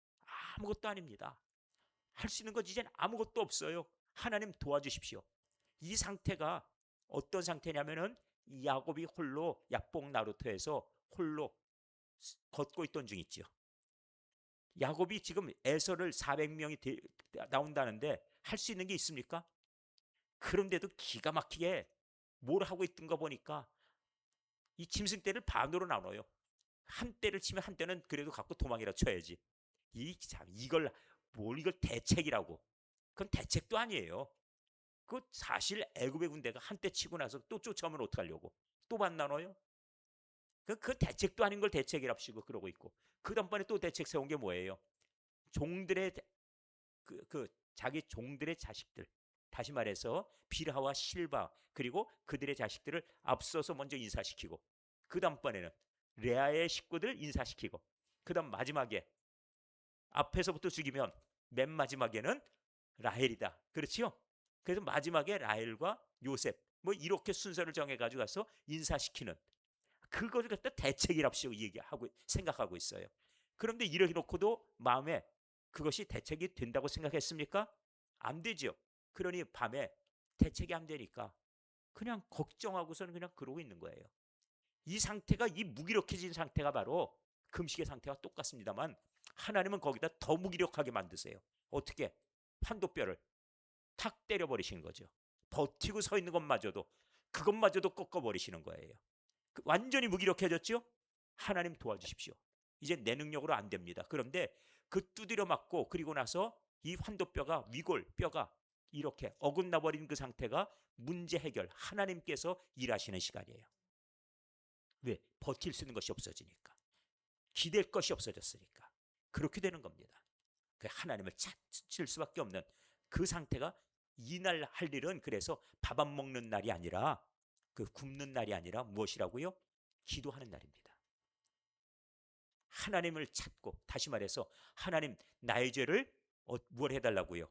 아무것도 아닙니다. 할 수 있는 것 이젠 아무것도 없어요. 하나님 도와주십시오. 이 상태가 어떤 상태냐면은 야곱이 홀로 야복 나루터에서 홀로 걷고 있던 중 있죠. 야곱이 지금 에서를 400명이 나온다는데 할 수 있는 게 있습니까? 그런데도 기가 막히게 뭘 하고 있던 거 보니까 이 짐승떼를 반으로 나눠요. 한 떼를 치면 한 떼는 그래도 갖고 도망이라 쳐야지. 이걸 대책이라고. 그건 대책도 아니에요. 그 사실 애굽의 군대가 한때 치고 나서 또 쫓아오면 어떡하려고? 또 반 나눠요? 그 대책도 아닌 걸 대책이랍시고 그러고 있고. 그 다음번에 또 대책 세운 게 뭐예요? 종들의 자기 종들의 자식들, 다시 말해서 빌하와 실바 그리고 그들의 자식들을 앞서서 먼저 인사시키고, 그 다음번에는 레아의 식구들 인사시키고, 그다음 마지막에 앞에서부터 죽이면 맨 마지막에는 라헬이다. 그렇지요? 그래서 마지막에 라헬과 요셉 뭐 이렇게 순서를 정해가지고 가서 인사시키는, 그거를 갖다 대책이랍시고 얘기하고 생각하고 있어요. 그런데 이렇게 놓고도 마음에 그것이 대책이 된다고 생각했습니까? 안 되죠. 그러니 밤에 대책이 안 되니까 그냥 걱정하고서는 그냥 그러고 있는 거예요. 이 상태가, 이 무기력해진 상태가 바로 금식의 상태와 똑같습니다만, 하나님은 거기다 더 무기력하게 만드세요. 어떻게? 판도뼈를 탁 때려버리시는 거죠. 버티고 서 있는 것마저도, 그것마저도 꺾어버리시는 거예요. 완전히 무기력해졌죠? 하나님 도와주십시오. 이제 내 능력으로 안 됩니다. 그런데 그 두드려 맞고 그리고 나서 이 환도뼈가, 위골뼈가 이렇게 어긋나 버린 그 상태가 문제 해결, 하나님께서 일하시는 시간이에요. 왜? 버틸 수 있는 것이 없어지니까. 기댈 것이 없어졌으니까. 그렇게 되는 겁니다. 그 하나님을 찾을 수밖에 없는 그 상태가, 이날 할 일은 그래서 밥 안 먹는 날이 아니라, 그 굶는 날이 아니라 무엇이라고요? 기도하는 날입니다. 하나님을 찾고, 다시 말해서 하나님, 나의 죄를 뭘 해달라고요?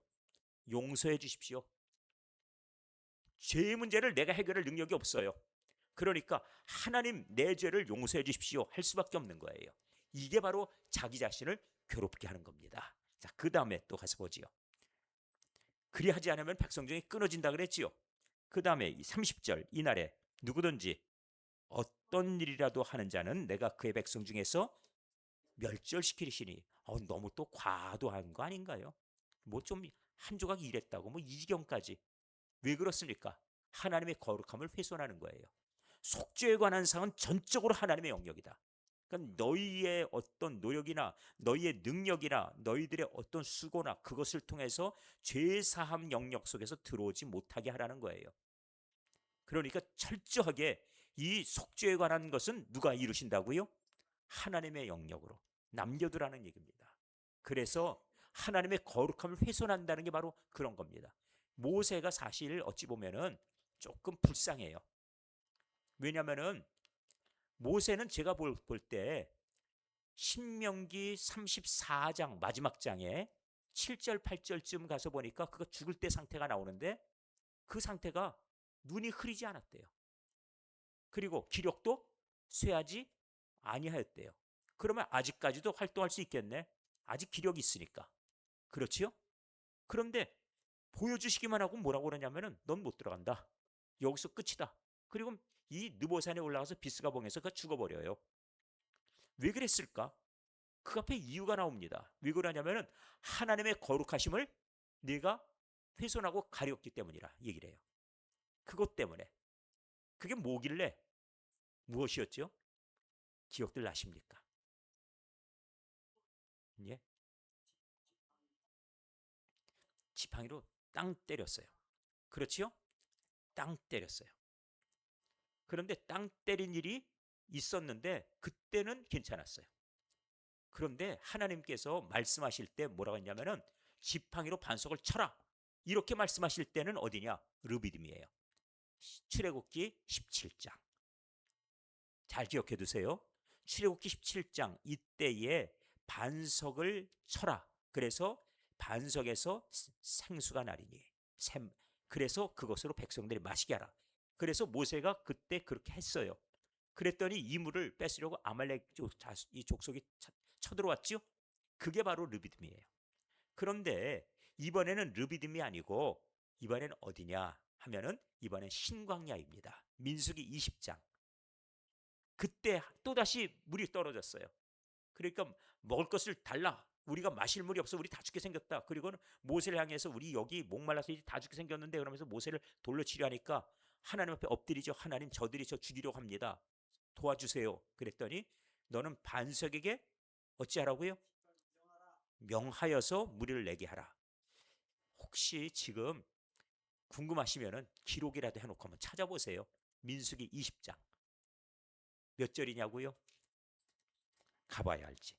용서해 주십시오. 죄의 문제를 내가 해결할 능력이 없어요. 그러니까 하나님, 내 죄를 용서해 주십시오 할 수밖에 없는 거예요. 이게 바로 자기 자신을 괴롭게 하는 겁니다. 자, 그 다음에 또 가서 보지요. 그리하지 않으면 백성 중에 끊어진다 그랬지요. 그 다음에 30절, 이날에 누구든지 어떤 일이라도 하는 자는 내가 그의 백성 중에서 멸절시키시니, 너무 또 과도한 거 아닌가요? 뭐 좀 한 조각 일했다고 뭐 이 지경까지. 왜 그렇습니까? 하나님의 거룩함을 훼손하는 거예요. 속죄에 관한 사항은 전적으로 하나님의 영역이다. 그러니까 너희의 어떤 노력이나 너희의 능력이나 너희들의 어떤 수고나 그것을 통해서 죄사함 영역 속에서 들어오지 못하게 하라는 거예요. 그러니까 철저하게 이 속죄에 관한 것은 누가 이루신다고요? 하나님의 영역으로 남겨두라는 얘기입니다. 그래서 하나님의 거룩함을 훼손한다는 게 바로 그런 겁니다. 모세가 사실 어찌 보면은 조금 불쌍해요. 왜냐면은 모세는 제가 볼 때 신명기 34장 마지막 장에 7절 8절쯤 가서 보니까 그가 죽을 때 상태가 나오는데, 그 상태가 눈이 흐리지 않았대요. 그리고 기력도 쇠하지 아니하였대요. 그러면 아직까지도 활동할 수 있겠네. 아직 기력이 있으니까. 그렇지요? 그런데 보여주시기만 하고 뭐라고 그러냐면은 넌 못 들어간다. 여기서 끝이다. 그리고 이 느보산에 올라가서 비스가봉에서 그가 죽어버려요. 왜 그랬을까? 그 앞에 이유가 나옵니다. 왜 그러냐면은 하나님의 거룩하심을 네가 훼손하고 가렸기 때문이라 얘기를 해요. 그것 때문에. 그게 뭐길래, 무엇이었죠? 기억들 나십니까? 예? 지팡이로 땅 때렸어요. 그렇지요? 땅 때렸어요. 그런데 땅 때린 일이 있었는데 그때는 괜찮았어요. 그런데 하나님께서 말씀하실 때 뭐라고 했냐면은 지팡이로 반석을 쳐라, 이렇게 말씀하실 때는 어디냐? 르비딤이에요. 출애굽기 17장. 잘 기억해 두세요. 출애굽기 17장, 이때에 반석을 쳐라. 그래서 반석에서 생수가 나리니 그래서 그것으로 백성들이 마시게 하라. 그래서 모세가 그때 그렇게 했어요. 그랬더니 이 물을 뺏으려고 아말렉 이 족속이 쳐들어왔죠. 그게 바로 르비딤이에요. 그런데 이번에는 르비딤이 아니고 이번에는 어디냐 하면은 이번엔 신광야입니다. 민수기 20장. 그때 또다시 물이 떨어졌어요. 그러니까 먹을 것을 달라. 우리가 마실 물이 없어. 우리 다 죽게 생겼다. 그리고 모세를 향해서 우리 여기 목말라서 이제 다 죽게 생겼는데, 그러면서 모세를 돌로 치려하니까 하나님 앞에 엎드리죠. 하나님, 저들이 저 죽이려고 합니다. 도와주세요. 그랬더니 너는 반석에게 어찌하라고요? 명하여서 물을 내게 하라. 혹시 지금 궁금하시면은 기록이라도 해놓고 한번 찾아보세요. 민수기 20장 몇 절이냐고요? 가봐야 알지.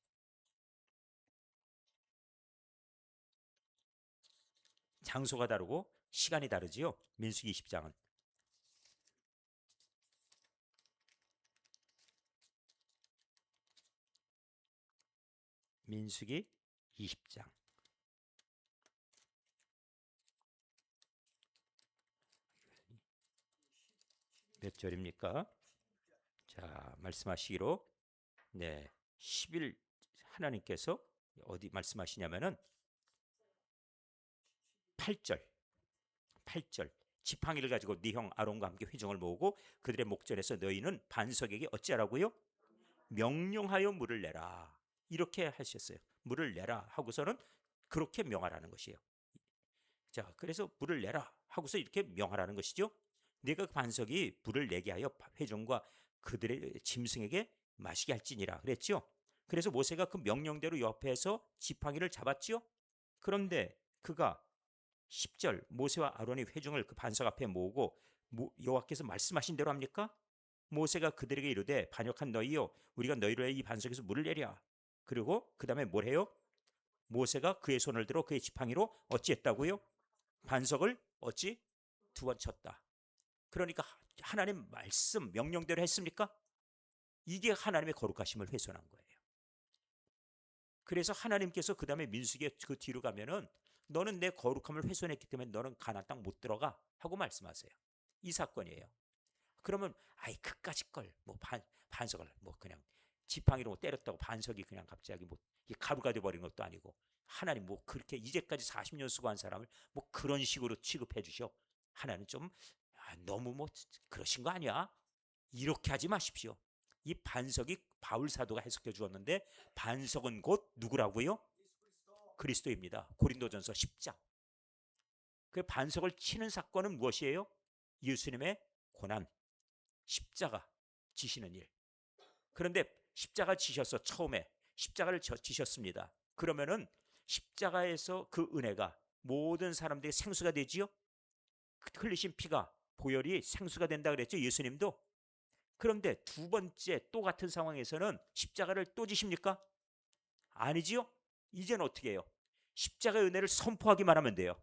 장소가 다르고 시간이 다르지요. 민수기 20장은 민수기 20장. 몇 절입니까? 자, 말씀하시기로 네, 10일 하나님께서 어디 말씀하시냐면은 8절. 8절. 지팡이를 가지고 네 형 아론과 함께 회중을 모으고 그들의 목전에서 너희는 반석에게 어찌하라고요? 명령하여 물을 내라. 이렇게 하셨어요. 물을 내라 하고서는 그렇게 명하라는 것이에요. 자, 그래서 물을 내라 하고서 이렇게 명하라는 것이죠. 네가 그 반석이 물을 내게 하여 회중과 그들의 짐승에게 마시게 할지니라 그랬죠. 그래서 모세가 그 명령대로 옆에서 지팡이를 잡았죠. 그런데 그가 10절 모세와 아론이 회중을 그 반석 앞에 모으고 여호와께서 말씀하신 대로 합니까? 모세가 그들에게 이르되 반역한 너희여 우리가 너희로 이 반석에서 물을 내랴. 그리고 그 다음에 뭘 해요? 모세가 그의 손을 들어 그의 지팡이로 어찌했다고요? 반석을 어찌? 두 번 쳤다. 그러니까 하나님 말씀 명령대로 했습니까? 이게 하나님의 거룩하심을 훼손한 거예요. 그래서 하나님께서 그 다음에 민수기의 그 뒤로 가면은 너는 내 거룩함을 훼손했기 때문에 너는 가나안 땅 못 들어가 하고 말씀하세요. 이 사건이에요. 그러면 아이 그까짓 걸뭐 반석을 뭐 그냥 지팡이로 뭐 때렸다고 반석이 그냥 갑자기 뭐 가루가 돼버린 것도 아니고 하나님 뭐 그렇게 이제까지 40년 수고한 사람을 뭐 그런 식으로 취급해 주셔. 하나님 좀 너무 뭐 그러신 거 아니야? 이렇게 하지 마십시오. 이 반석이 바울 사도가 해석해 주었는데 반석은 곧 누구라고요? 그리스도입니다. 고린도전서 10장. 그 반석을 치는 사건은 무엇이에요? 예수님의 고난, 십자가 지시는 일. 그런데 십자가 지셔서 처음에 십자가를 지셨습니다. 그러면은 십자가에서 그 은혜가 모든 사람들의 생수가 되지요. 흘리신 피가 보혈이 생수가 된다 그랬죠. 예수님도. 그런데 두 번째 또 같은 상황에서는 십자가를 또 지십니까? 아니지요. 이제는 어떻게 해요? 십자가의 은혜를 선포하기만 하면 돼요.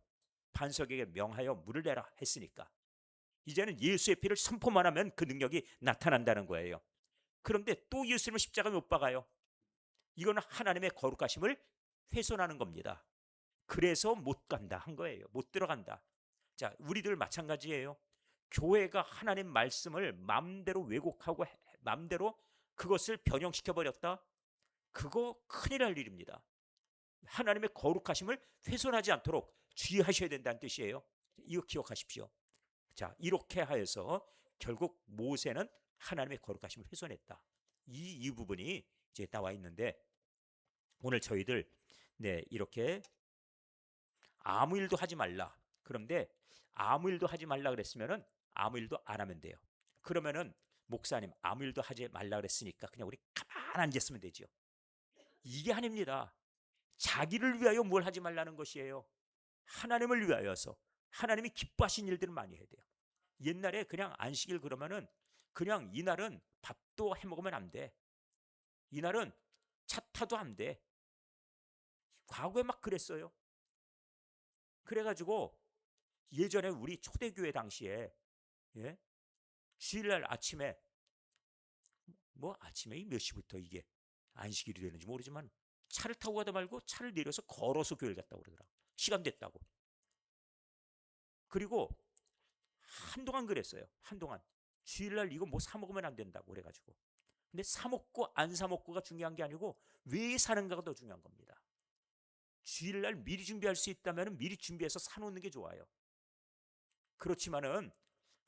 반석에게 명하여 물을 내라 했으니까. 이제는 예수의 피를 선포만 하면 그 능력이 나타난다는 거예요. 그런데 또 예수님을 십자가에 못 박아요. 이거는 하나님의 거룩하심을 훼손하는 겁니다. 그래서 못 간다 한 거예요. 못 들어간다. 자, 우리들 마찬가지예요. 교회가 하나님 말씀을 마음대로 왜곡하고 마음대로 그것을 변형시켜 버렸다. 그거 큰일 날 일입니다. 하나님의 거룩하심을 훼손하지 않도록 주의하셔야 된다는 뜻이에요. 이거 기억하십시오. 자, 이렇게 하여서 결국 모세는 하나님의 거룩하심을 훼손했다. 이 부분이 이제 나와 있는데 오늘 저희들 이렇게 아무 일도 하지 말라. 그런데 아무 일도 하지 말라 그랬으면은 아무 일도 안 하면 돼요. 그러면은 목사님 아무 일도 하지 말라 그랬으니까 그냥 우리 가만 앉았으면 되죠. 이게 아닙니다. 자기를 위하여 뭘 하지 말라는 것이에요. 하나님을 위하여서 하나님이 기뻐하신 일들을 많이 해야 돼요. 옛날에 그냥 안식일 그러면은 그냥 이날은 밥도 해 먹으면 안 돼. 이날은 차 타도 안 돼. 과거에 막 그랬어요. 그래가지고 예전에 우리 초대교회 당시에 주일날 아침에 뭐 아침에 몇 시부터 이게 안식일이 되는지 모르지만 차를 타고 가다 말고 차를 내려서 걸어서 교회를 갔다고 그러더라고. 시간 됐다고. 그리고 한동안 그랬어요. 한동안 주일날 이거 뭐 사 먹으면 안 된다고 그래가지고. 근데 사 먹고 안 사 먹고가 중요한 게 아니고 왜 사는가가 더 중요한 겁니다. 주일날 미리 준비할 수 있다면 미리 준비해서 사놓는 게 좋아요. 그렇지만은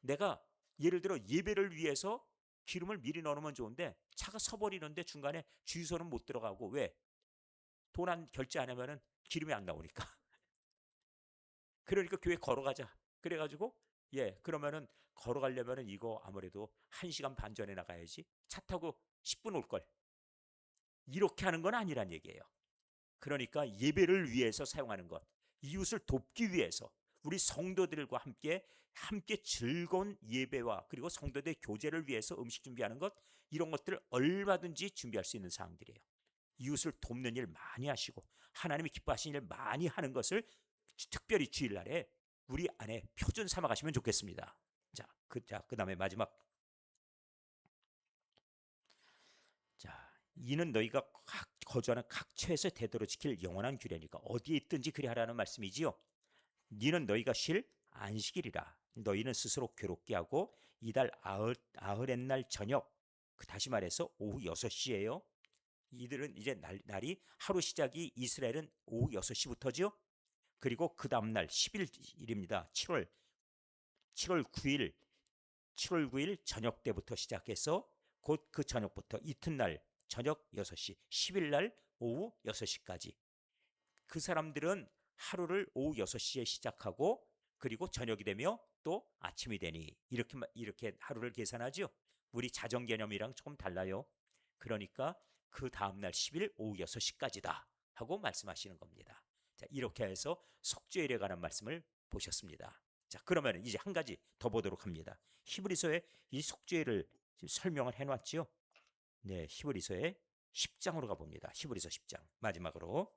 내가 예를 들어 예배를 위해서 기름을 미리 넣어놓으면 좋은데 차가 서버리는데 중간에 주유소는 못 들어가고 왜? 돈 안 결제 안 하면은 기름이 안 나오니까. 그러니까 교회 걸어가자. 그래가지고 그러면은 걸어가려면은 이거 아무래도 1시간 반 전에 나가야지. 차 타고 10분 올 걸. 이렇게 하는 건 아니란 얘기예요. 그러니까 예배를 위해서 사용하는 것, 이웃을 돕기 위해서 우리 성도들과 함께 즐거운 예배와 그리고 성도들의 교제를 위해서 음식 준비하는 것, 이런 것들을 얼마든지 준비할 수 있는 사항들이에요. 이웃을 돕는 일 많이 하시고 하나님이 기뻐하시는 일 많이 하는 것을 특별히 주일날에 우리 안에 표준 삼아 가시면 좋겠습니다. 그 다음에 마지막. 자, 이는 너희가 거주하는 각처에서 대대로 지킬 영원한 규례니까 어디에 있든지 그리 하라는 말씀이지요. 니는 너희가 쉴 안식일이라. 너희는 스스로 괴롭게 하고 이달 아흐렛날 저녁, 다시 말해서 오후 6시예요. 이들은 이제 날이 하루 시작이 이스라엘은 오후 6시부터죠. 그리고 그 다음날 10일입니다. 7월 9일 저녁 때부터 시작해서 곧 그 저녁부터 이튿날 저녁 6시, 10일 날 오후 6시까지. 그 사람들은 하루를 오후 6시에 시작하고 그리고 저녁이 되며 또 아침이 되니 이렇게 하루를 계산하죠. 우리 자정 개념이랑 조금 달라요. 그러니까 그 다음날 10일 오후 6시까지다 하고 말씀하시는 겁니다. 자, 이렇게 해서 속죄일에 관한 말씀을 보셨습니다. 자, 그러면 이제 한 가지 더 보도록 합니다. 히브리서에 이 속죄일을 설명을 해놨죠. 네, 히브리서의 10장으로 가봅니다. 히브리서 10장 마지막으로.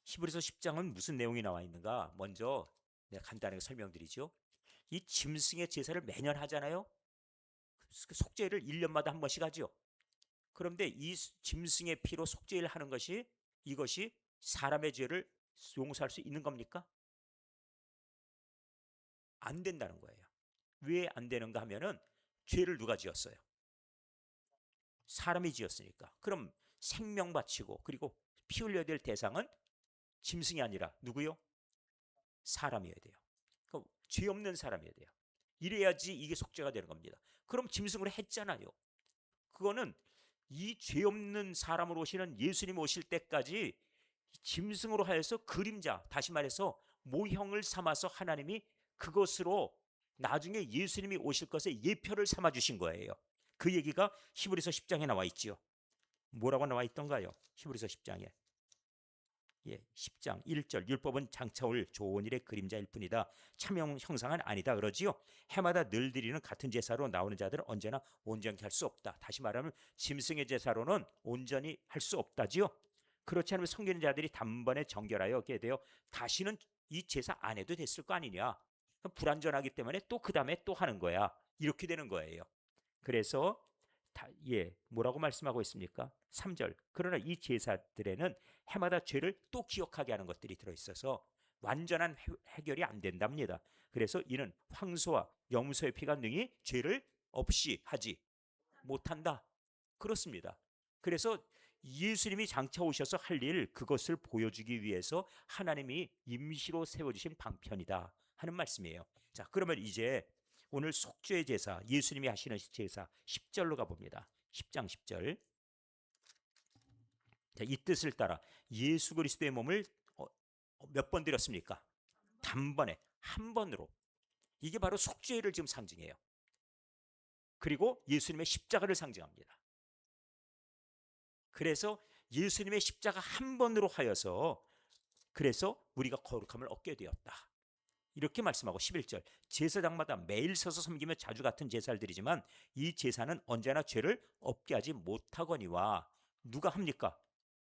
히브리서 10장은 무슨 내용이 나와 있는가? 먼저 내가 간단하게 설명드리죠. 이 짐승의 제사를 매년 하잖아요. 그 속죄를 1년마다 한 번씩 하죠. 그런데 이 짐승의 피로 속죄를 하는 것이 이것이 사람의 죄를 용서할 수 있는 겁니까? 안 된다는 거예요. 왜 안 되는가 하면은 죄를 누가 지었어요? 사람이 지었으니까. 그럼 생명 바치고 그리고 피 흘려야 될 대상은 짐승이 아니라 누구요? 사람이어야 돼요. 그러니까 죄 없는 사람이어야 돼요. 이래야지 이게 속죄가 되는 겁니다. 그럼 짐승으로 했잖아요. 그거는 이 죄 없는 사람으로 오시는 예수님 오실 때까지 짐승으로 하여서 그림자, 다시 말해서 모형을 삼아서 하나님이 그것으로 나중에 예수님이 오실 것에 예표를 삼아 주신 거예요. 그 얘기가 히브리서 10장에 나와 있지요. 뭐라고 나와 있던가요? 히브리서 10장에. 10장 1절 율법은 장차 올 좋은 일의 그림자일 뿐이다. 참 형상은 아니다 그러지요. 해마다 늘 드리는 같은 제사로 나오는 자들은 언제나 온전히 할 수 없다. 다시 말하면 짐승의 제사로는 온전히 할 수 없다지요. 그렇지 않으면 섬기는 자들이 단번에 정결하여게 되어 다시는 이 제사 안 해도 됐을 거 아니냐. 불완전하기 때문에 또 그 다음에 또 하는 거야. 이렇게 되는 거예요. 그래서 뭐라고 말씀하고 있습니까? 3절. 그러나 이 제사들에는 해마다 죄를 또 기억하게 하는 것들이 들어있어서 완전한 해결이 안 된답니다. 그래서 이는 황소와 염소의 피가 능히 죄를 없이 하지 못한다. 그렇습니다. 그래서 예수님이 장차 오셔서 할 일, 그것을 보여주기 위해서 하나님이 임시로 세워주신 방편이다 하는 말씀이에요. 자, 그러면 이제 오늘 속죄 제사, 예수님이 하시는 제사 10절로 가봅니다. 10장 10절. 자, 이 뜻을 따라 예수 그리스도의 몸을 몇 번 드렸습니까? 단번에 한 번으로. 이게 바로 속죄를 지금 상징해요. 그리고 예수님의 십자가를 상징합니다. 그래서 예수님의 십자가 한 번으로 하여서 그래서 우리가 거룩함을 얻게 되었다. 이렇게 말씀하고 11절 제사장마다 매일 서서 섬기며 자주 같은 제사를 드리지만 이 제사는 언제나 죄를 없게 하지 못하거니와 누가 합니까?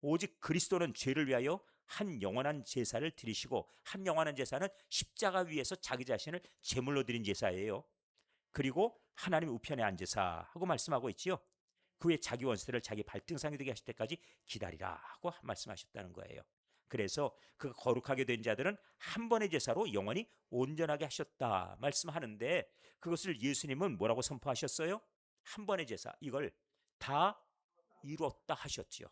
오직 그리스도는 죄를 위하여 한 영원한 제사를 드리시고 한 영원한 제사는 십자가 위에서 자기 자신을 제물로 드린 제사예요. 그리고 하나님 우편에 앉으사 하고 말씀하고 있지요. 그 후에 자기 원수들을 자기 발등상이 되게 하실 때까지 기다리라 하고 말씀하셨다는 거예요. 그래서 그 거룩하게 된 자들은 한 번의 제사로 영원히 온전하게 하셨다 말씀하는데 그것을 예수님은 뭐라고 선포하셨어요? 한 번의 제사 이걸 다 이뤘다 하셨지요.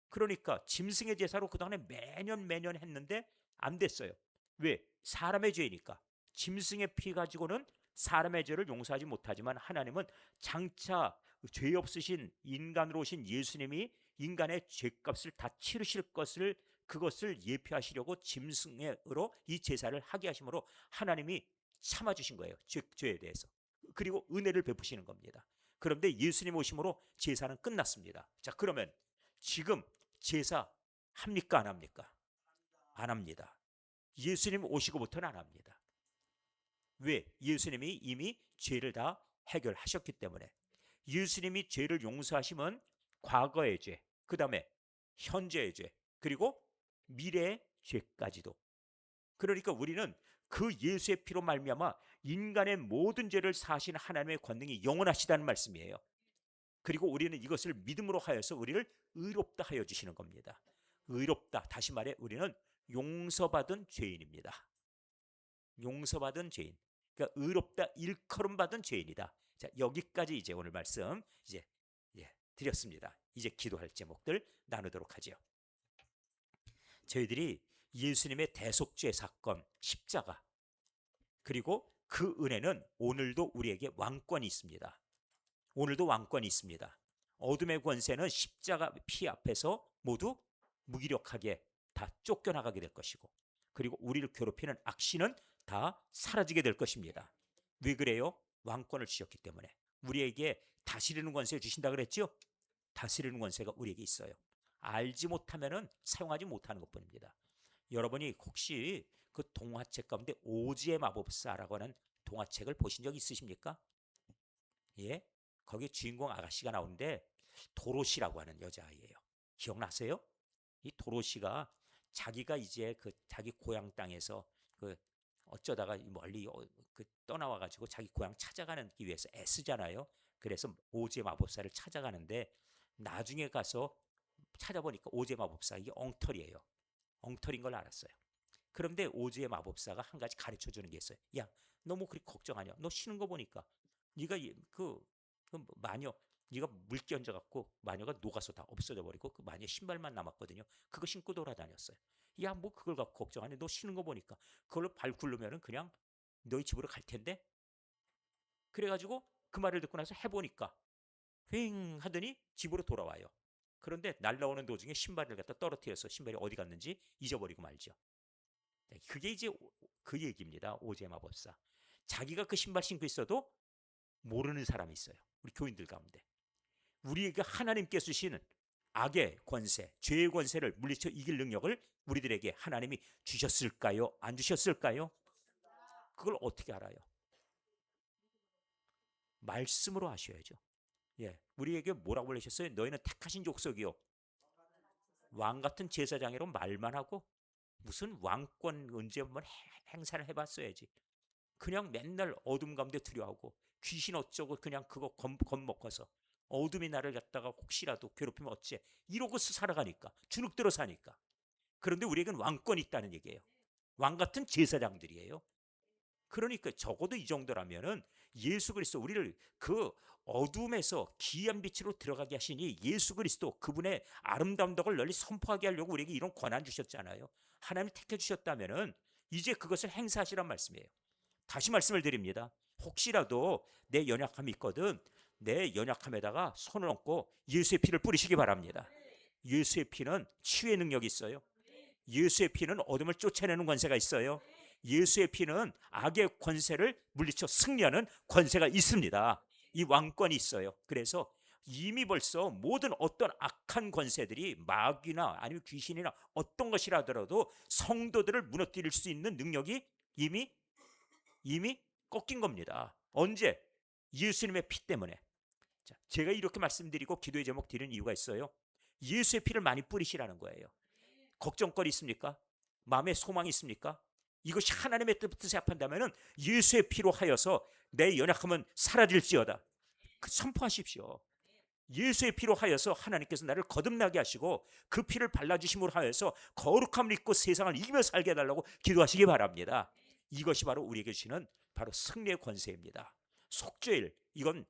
그러니까 짐승의 제사로 그동안에 매년 했는데 안 됐어요. 왜? 사람의 죄니까. 짐승의 피 가지고는 사람의 죄를 용서하지 못하지만 하나님은 장차 죄 없으신 인간으로 오신 예수님이 인간의 죄값을 다 치르실 것을 그것을 예표하시려고 짐승으로 이 제사를 하게 하심으로 하나님이 참아주신 거예요. 죄에 대해서. 그리고 은혜를 베푸시는 겁니다. 그런데 예수님 오심으로 제사는 끝났습니다. 자, 그러면 지금 제사 합니까 안 합니까? 안 합니다. 예수님 오시고부터는 안 합니다. 왜? 예수님이 이미 죄를 다 해결하셨기 때문에. 예수님이 죄를 용서하시면 과거의 죄, 그 다음에 현재의 죄, 그리고 미래의 죄까지도. 그러니까 우리는 그 예수의 피로 말미암아 인간의 모든 죄를 사하시는 하나님의 권능이 영원하시다는 말씀이에요. 그리고 우리는 이것을 믿음으로 하여서 우리를 의롭다 하여 주시는 겁니다. 의롭다, 다시 말해 우리는 용서받은 죄인입니다. 용서받은 죄인. 그러니까 의롭다, 일컬음 받은 죄인이다. 자, 여기까지 이제 오늘 말씀 이제 드렸습니다. 이제 기도할 제목들 나누도록 하죠. 저희들이 예수님의 대속죄 사건, 십자가, 그리고 그 은혜는 오늘도 우리에게 왕권이 있습니다. 오늘도 왕권이 있습니다. 어둠의 권세는 십자가 피 앞에서 모두 무기력하게 다 쫓겨나가게 될 것이고, 그리고 우리를 괴롭히는 악신은 다 사라지게 될 것입니다. 왜 그래요? 왕권을 주셨기 때문에. 우리에게 다스리는 권세 주신다 그랬죠? 다스리는 권세가 우리에게 있어요. 알지 못하면은 사용하지 못하는 것뿐입니다. 여러분이 혹시 그 동화책 가운데 오즈의 마법사라고 하는 동화책을 보신 적 있으십니까? 예? 거기 주인공 아가씨가 나오는데 도로시라고 하는 여자아이예요. 기억나세요? 이 도로시가 자기가 이제 그 자기 고향 땅에서 그 어쩌다가 멀리 떠나와 가지고 자기 고향 찾아가기 위해서 애쓰잖아요. 그래서 오즈의 마법사를 찾아가는데 나중에 가서 찾아보니까 오즈의 마법사 이게 엉터리예요. 엉터리인 걸 알았어요. 그런데 오즈의 마법사가 한 가지 가르쳐 주는 게 있어요. 야, 너 뭐 그렇게 걱정하냐? 너 쉬는 거 보니까 네가 그 마녀, 네가 물기 얹어 갖고 마녀가 녹아서 다 없어져 버리고 그 마녀 신발만 남았거든요. 그거 신고 돌아다녔어요. 야, 뭐 그걸 갖고 걱정하네. 너 쉬는 거 보니까 그걸로 발 굴르면은 그냥 너희 집으로 갈 텐데. 그래가지고 그 말을 듣고 나서 해보니까 휑 하더니 집으로 돌아와요. 그런데 날라오는 도중에 신발을 갖다 떨어뜨려서 신발이 어디 갔는지 잊어버리고 말죠. 그게 이제 그 얘기입니다. 오즈의 마법사. 자기가 그 신발 신고 있어도 모르는 사람이 있어요. 우리 교인들 가운데. 우리에게 하나님께서 주시는 악의 권세, 죄의 권세를 물리쳐 이길 능력을 우리들에게 하나님이 주셨을까요? 안 주셨을까요? 그걸 어떻게 알아요? 말씀으로 하셔야죠. 예, 우리에게 뭐라고 그러셨어요? 너희는 택하신 족속이요, 왕 같은 제사장이로 말만 하고 무슨 왕권 언제 한번 행사를 해봤어야지. 그냥 맨날 어둠 가운데 두려워하고 귀신 어쩌고 그냥 그거 겁먹어서 어둠이 나를 갖다가 혹시라도 괴롭히면 어째 이러고서 살아가니까 주눅들어 사니까. 그런데 우리에겐 왕권이 있다는 얘기예요. 왕 같은 제사장들이에요. 그러니까 적어도 이 정도라면은 예수 그리스도 우리를 그 어둠에서 기이한 빛으로 들어가게 하시니 예수 그리스도 그분의 아름다운 덕을 널리 선포하게 하려고 우리에게 이런 권한 주셨잖아요. 하나님이 택해 주셨다면은 이제 그것을 행사하시란 말씀이에요. 다시 말씀을 드립니다. 혹시라도 내 연약함이 있거든 내 연약함에다가 손을 얹고 예수의 피를 뿌리시기 바랍니다. 예수의 피는 치유의 능력이 있어요. 예수의 피는 어둠을 쫓아내는 권세가 있어요. 예수의 피는 악의 권세를 물리쳐 승리하는 권세가 있습니다. 이 왕권이 있어요. 그래서 이미 벌써 모든 어떤 악한 권세들이 마귀나 아니면 귀신이나 어떤 것이라 하더라도 성도들을 무너뜨릴 수 있는 능력이 이미 꺾인 겁니다. 언제? 예수님의 피 때문에. 자, 제가 이렇게 말씀드리고 기도의 제목 드리는 이유가 있어요. 예수의 피를 많이 뿌리시라는 거예요. 걱정거리 있습니까? 마음에 소망이 있습니까? 이것이 하나님의 뜻에 합한다면 예수의 피로 하여서 내 연약함은 사라질지어다. 선포하십시오. 예수의 피로 하여서 하나님께서 나를 거듭나게 하시고 그 피를 발라주심으로 하여서 거룩함을 입고 세상을 이기며 살게 해달라고 기도하시기 바랍니다. 이것이 바로 우리에게 주시는 바로 승리의 권세입니다. 속죄일, 이건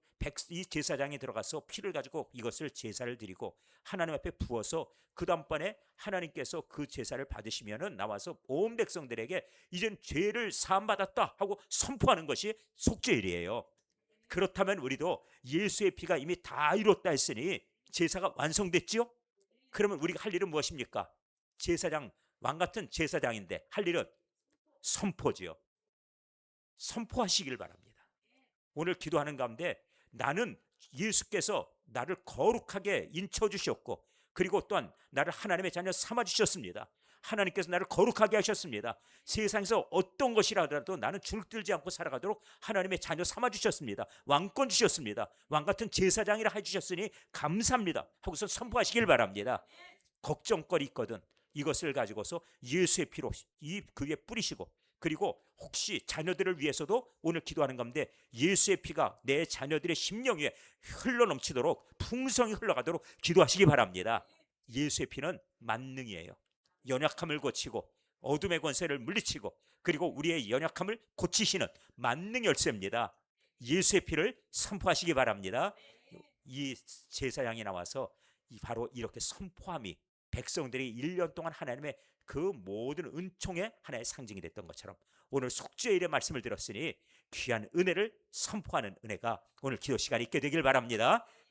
이 제사장이 들어가서 피를 가지고 이것을 제사를 드리고 하나님 앞에 부어서 그 다음번에 하나님께서 그 제사를 받으시면은 나와서 온 백성들에게 이젠 죄를 사함받았다 하고 선포하는 것이 속죄일이에요. 그렇다면 우리도 예수의 피가 이미 다 이뤘다 했으니 제사가 완성됐지요? 그러면 우리가 할 일은 무엇입니까? 제사장, 왕 같은 제사장인데 할 일은 선포지요. 선포하시길 바랍니다. 오늘 기도하는 가운데 나는 예수께서 나를 거룩하게 인쳐주셨고 그리고 또한 나를 하나님의 자녀 삼아주셨습니다. 하나님께서 나를 거룩하게 하셨습니다. 세상에서 어떤 것이라 하더라도 나는 주눅들지 않고 살아가도록 하나님의 자녀 삼아주셨습니다. 왕권 주셨습니다. 왕같은 제사장이라 해주셨으니 감사합니다 하고서 선포하시길 바랍니다. 걱정거리 있거든 이것을 가지고서 예수의 피로 이 그에 뿌리시고 그리고 혹시 자녀들을 위해서도 오늘 기도하는 가운데 예수의 피가 내 자녀들의 심령 위에 흘러넘치도록 풍성히 흘러가도록 기도하시기 바랍니다. 예수의 피는 만능이에요. 연약함을 고치고 어둠의 권세를 물리치고 그리고 우리의 연약함을 고치시는 만능 열쇠입니다. 예수의 피를 선포하시기 바랍니다. 이 제사장이 나와서 바로 이렇게 선포함이 백성들이 1년 동안 하나님의 그 모든 은총의 하나의 상징이 됐던 것처럼 오늘 속죄일의 말씀을 들었으니 귀한 은혜를 선포하는 은혜가 오늘 기도 시간에 있게 되길 바랍니다.